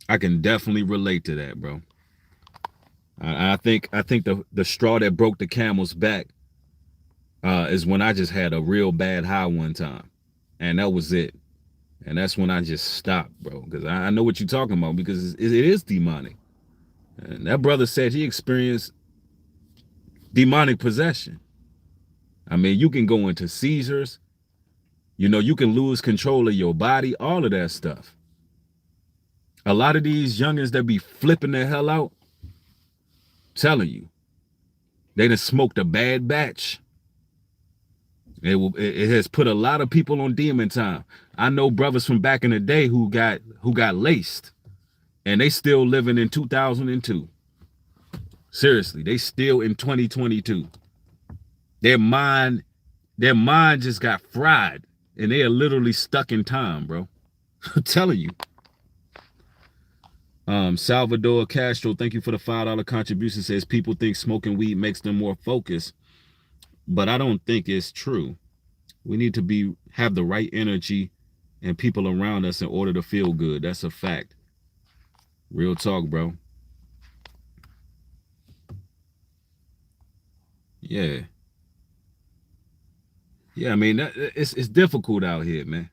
I can definitely relate to that, bro. I think the straw that broke the camel's back is when I just had a real bad high one time, and that was it. And that's when I just stopped, bro, because I know what you're talking about, because it is demonic. And that brother said he experienced demonic possession. I mean, you can go into seizures, you can lose control of your body, all of that stuff. A lot of these youngins that be flipping the hell out, telling you, they done smoked a bad batch. It has put a lot of people on demon time. I know brothers from back in the day who got laced, and they still living in 2002. Seriously, they still in 2022. Their mind just got fried, and they are literally stuck in time, bro. I'm telling you. Salvador Castro, thank you for the $5 contribution. Says people think smoking weed makes them more focused, but I don't think it's true. We need to have the right energy and people around us in order to feel good. That's a fact. Real talk, bro. Yeah. Yeah, I mean, it's difficult out here, man.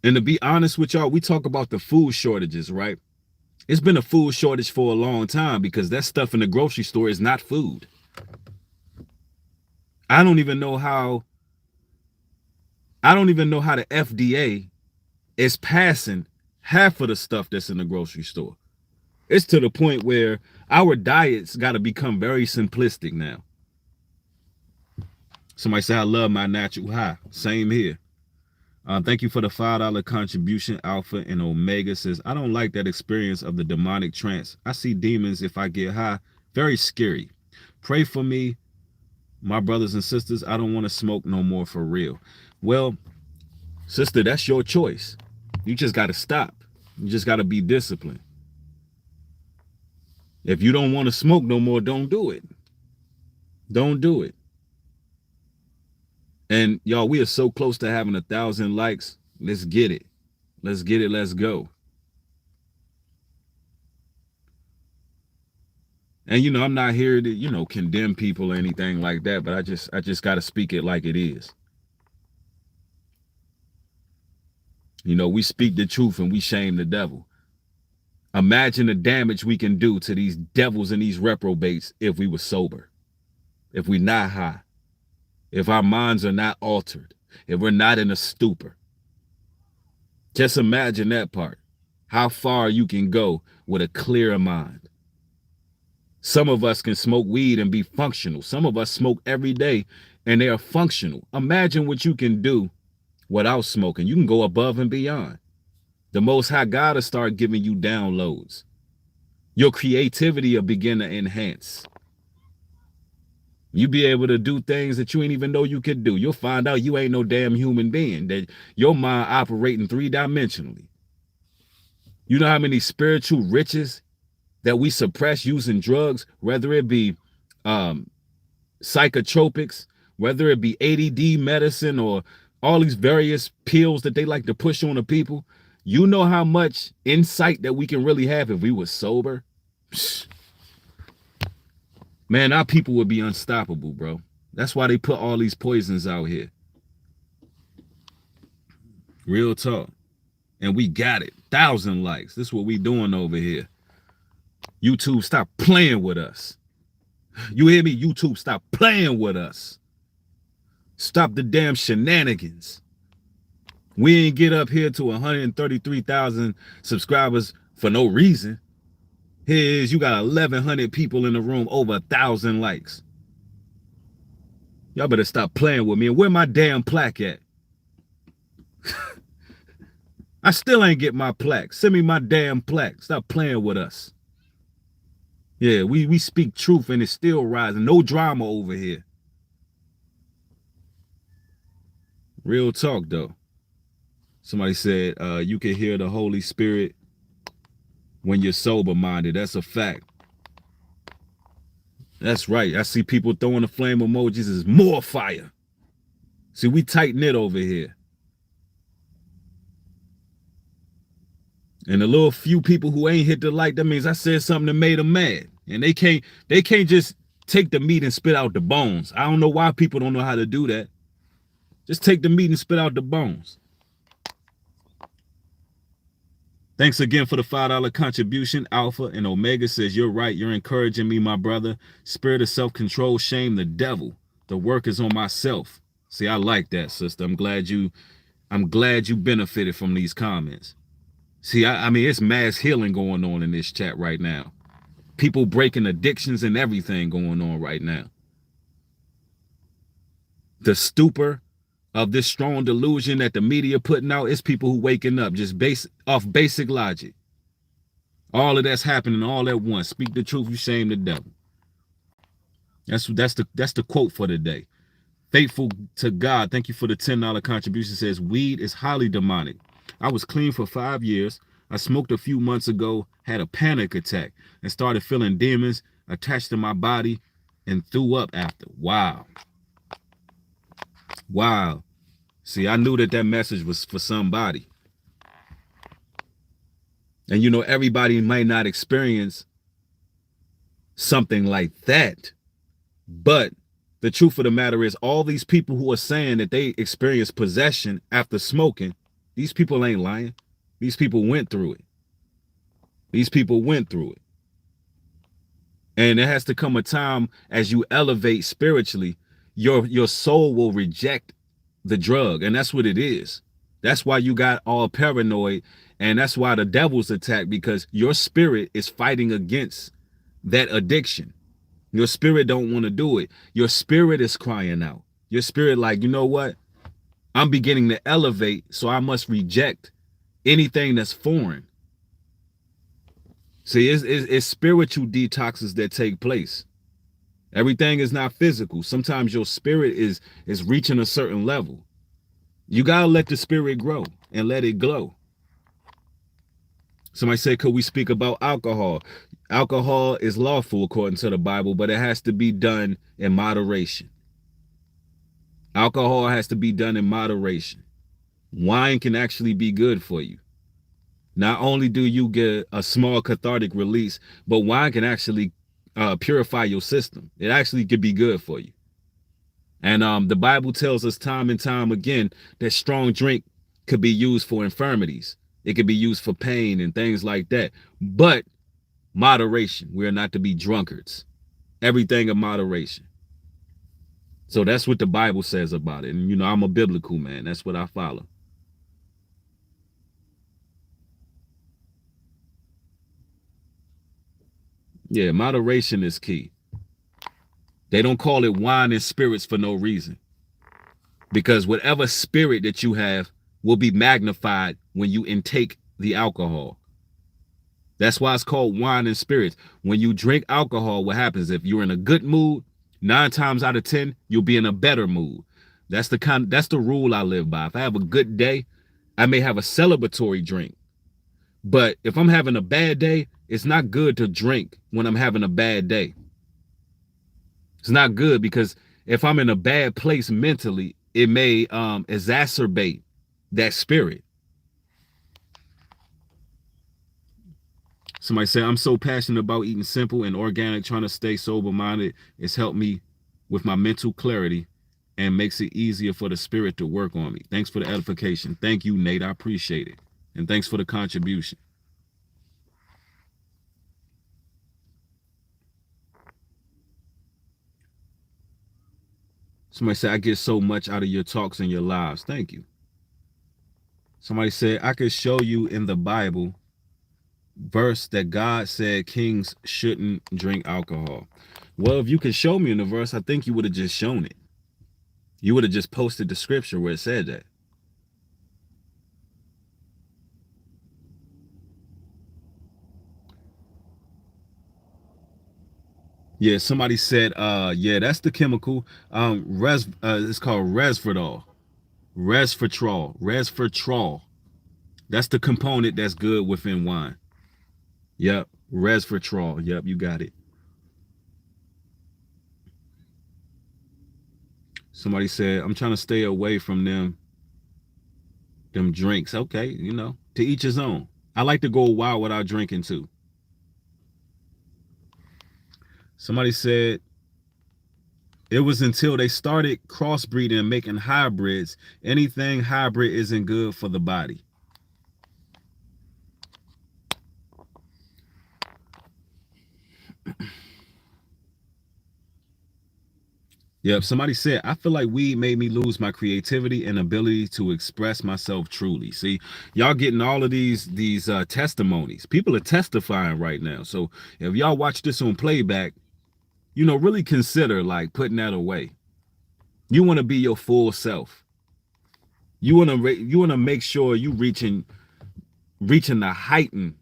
And to be honest with y'all, we talk about the food shortages, right? It's been a food shortage for a long time because that stuff in the grocery store is not food. I don't even know how the FDA is passing half of the stuff that's in the grocery store. It's to the point where our diets got to become very simplistic now. Somebody say, I love my natural high. Same here. Thank you for the $5 contribution. Alpha and Omega says, I don't like that experience of the demonic trance. I see demons if I get high. Very scary. Pray for me, my brothers and sisters. I don't want to smoke no more for real. Well, sister, that's your choice. You just got to stop. You just got to be disciplined. If you don't want to smoke no more, don't do it. Don't do it. And y'all, we are so close to having 1,000 likes. Let's get it. Let's get it. Let's go. And I'm not here to, condemn people or anything like that, but I just got to speak it like it is. We speak the truth and we shame the devil. Imagine the damage we can do to these devils and these reprobates if we were sober, if we're not high, if our minds are not altered, if we're not in a stupor. Just imagine that part, how far you can go with a clear mind. Some of us can smoke weed and be functional. Some of us smoke every day and they are functional. Imagine what you can do without smoking. You can go above and beyond. The Most High God will start giving you downloads. Your creativity will begin to enhance. You be able to do things that you ain't even know you could do. You'll find out you ain't no damn human being, that your mind operating 3-dimensionally. You know how many spiritual riches that we suppress using drugs, whether it be psychotropics, whether it be ADD medicine, or all these various pills that they like to push on the people. You know how much insight that we can really have if we were sober? Psh. Man, our people would be unstoppable, bro. That's why they put all these poisons out here. Real talk. And we got it. 1,000 likes. This is what we doing over here. YouTube, stop playing with us. You hear me? YouTube, stop playing with us. Stop the damn shenanigans. We ain't get up here to 133,000 subscribers for no reason. Here is, you got 1,100 people in the room, over 1,000 likes. Y'all better stop playing with me. And where my damn plaque at? I still ain't get my plaque. Send me my damn plaque. Stop playing with us. Yeah, we speak truth and it's still rising. No drama over here. Real talk though. Somebody said you can hear the Holy Spirit when you're sober minded. That's a fact. That's right. I see people throwing the flame emojis as more fire. See, we tight knit over here. And the little few people who ain't hit the like, that means I said something that made them mad. And they can't just take the meat and spit out the bones. I don't know why people don't know how to do that. Just take the meat and spit out the bones. Thanks again for the $5 contribution. Alpha and Omega says, you're right. You're encouraging me, my brother. Spirit of self-control, shame the devil. The work is on myself. See, I like that, sister. I'm glad you benefited from these comments. See, I mean, it's mass healing going on in this chat right now. People breaking addictions and everything going on right now. The stupor of this strong delusion that the media putting out is people who waking up just off basic logic. All of that's happening all at once. Speak the truth, you shame the devil. That's the quote for the day. Faithful to God, thank you for the $10 contribution. Says weed is highly demonic. I was clean for 5 years. I smoked a few months ago, had a panic attack, and started feeling demons attached to my body and threw up after. Wow. Wow. See, I knew that message was for somebody. And you know, everybody might not experience something like that. But the truth of the matter is, all these people who are saying that they experience possession after smoking, these people ain't lying. These people went through it. These people went through it. And there has to come a time as you elevate spiritually, your soul will reject the drug. And that's what it is. That's why you got all paranoid. And that's why the devil's attack, because your spirit is fighting against that addiction. Your spirit don't want to do it. Your spirit is crying out. Your spirit like, you know what? I'm beginning to elevate, so I must reject anything that's foreign. See, it's spiritual detoxes that take place. Everything is not physical. Sometimes your spirit is reaching a certain level. You gotta let the spirit grow and let it glow. Somebody said, could we speak about alcohol? Alcohol is lawful according to the Bible, but it has to be done in moderation. Alcohol has to be done in moderation. Wine can actually be good for you. Not only do you get a small cathartic release, but wine can actually purify your system. It actually could be good for you. And the Bible tells us time and time again that strong drink could be used for infirmities. It could be used for pain and things like that. But moderation. We are not to be drunkards. Everything in moderation. So that's what the Bible says about it. And, you know, I'm a biblical man. That's what I follow. Yeah, moderation is key. They don't call it wine and spirits for no reason. Because whatever spirit that you have will be magnified when you intake the alcohol. That's why it's called wine and spirits. When you drink alcohol, what happens? If you're in a good mood, 9 times out of 10, you'll be in a better mood. That's the rule I live by. If I have a good day, I may have a celebratory drink. But if I'm having a bad day, it's not good to drink when I'm having a bad day. It's not good because if I'm in a bad place mentally, it may exacerbate that spirit. Somebody said, I'm so passionate about eating simple and organic, trying to stay sober-minded. It's helped me with my mental clarity and makes it easier for the spirit to work on me. Thanks for the edification. Thank you, Nate. I appreciate it. And thanks for the contribution. Somebody said, I get so much out of your talks and your lives. Thank you. Somebody said, I could show you in the Bible verse that God said kings shouldn't drink alcohol. Well, if you could show me in the verse, I think you would have just shown it. You would have just posted the scripture where it said that. Yeah, somebody said, yeah, that's the chemical. It's called resveratrol. Resveratrol. That's the component that's good within wine. Yep, resveratrol. Yep, you got it. Somebody said, I'm trying to stay away from them drinks. Okay, to each his own. I like to go a while without drinking too. Somebody said it was until they started crossbreeding and making hybrids. Anything hybrid isn't good for the body. Yep, somebody said, I feel like weed made me lose my creativity and ability to express myself truly. See, y'all getting all of these testimonies. People are testifying right now. So if y'all watch this on playback, really consider like putting that away. You want to be your full self. You want to make sure you reaching the heighten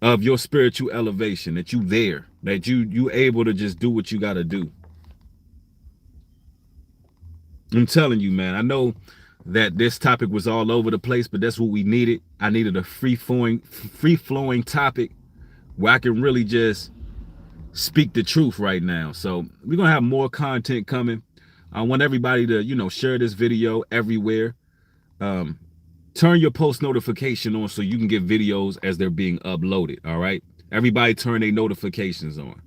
of your spiritual elevation, that you there, that you able to just do what you got to do. I'm telling you, man, I know that this topic was all over the place, but that's what we needed. I needed a free flowing topic where I can really just speak the truth right now. So we're going to have more content coming. I want everybody to, share this video everywhere. Turn your post notification on so you can get videos as they're being uploaded. All right. Everybody turn their notifications on.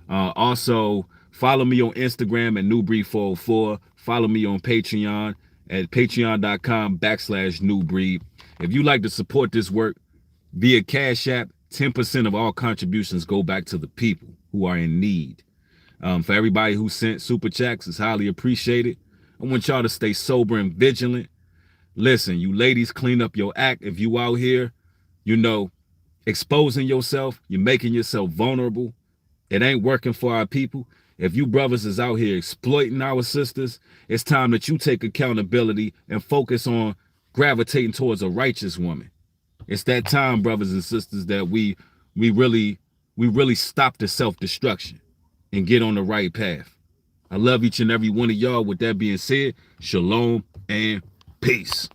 Also, follow me on Instagram at Nubreed404. Follow me on Patreon at patreon.com/newbreed. If you like to support this work via Cash App, 10% of all contributions go back to the people who are in need. For everybody who sent super chats, it's highly appreciated. I want y'all to stay sober and vigilant. Listen, you ladies, clean up your act. If you out here, exposing yourself, you're making yourself vulnerable. It ain't working for our people. If you brothers is out here exploiting our sisters, it's time that you take accountability and focus on gravitating towards a righteous woman. It's that time, brothers and sisters, that we really stop the self-destruction and get on the right path. I love each and every one of y'all. With that being said, shalom and peace.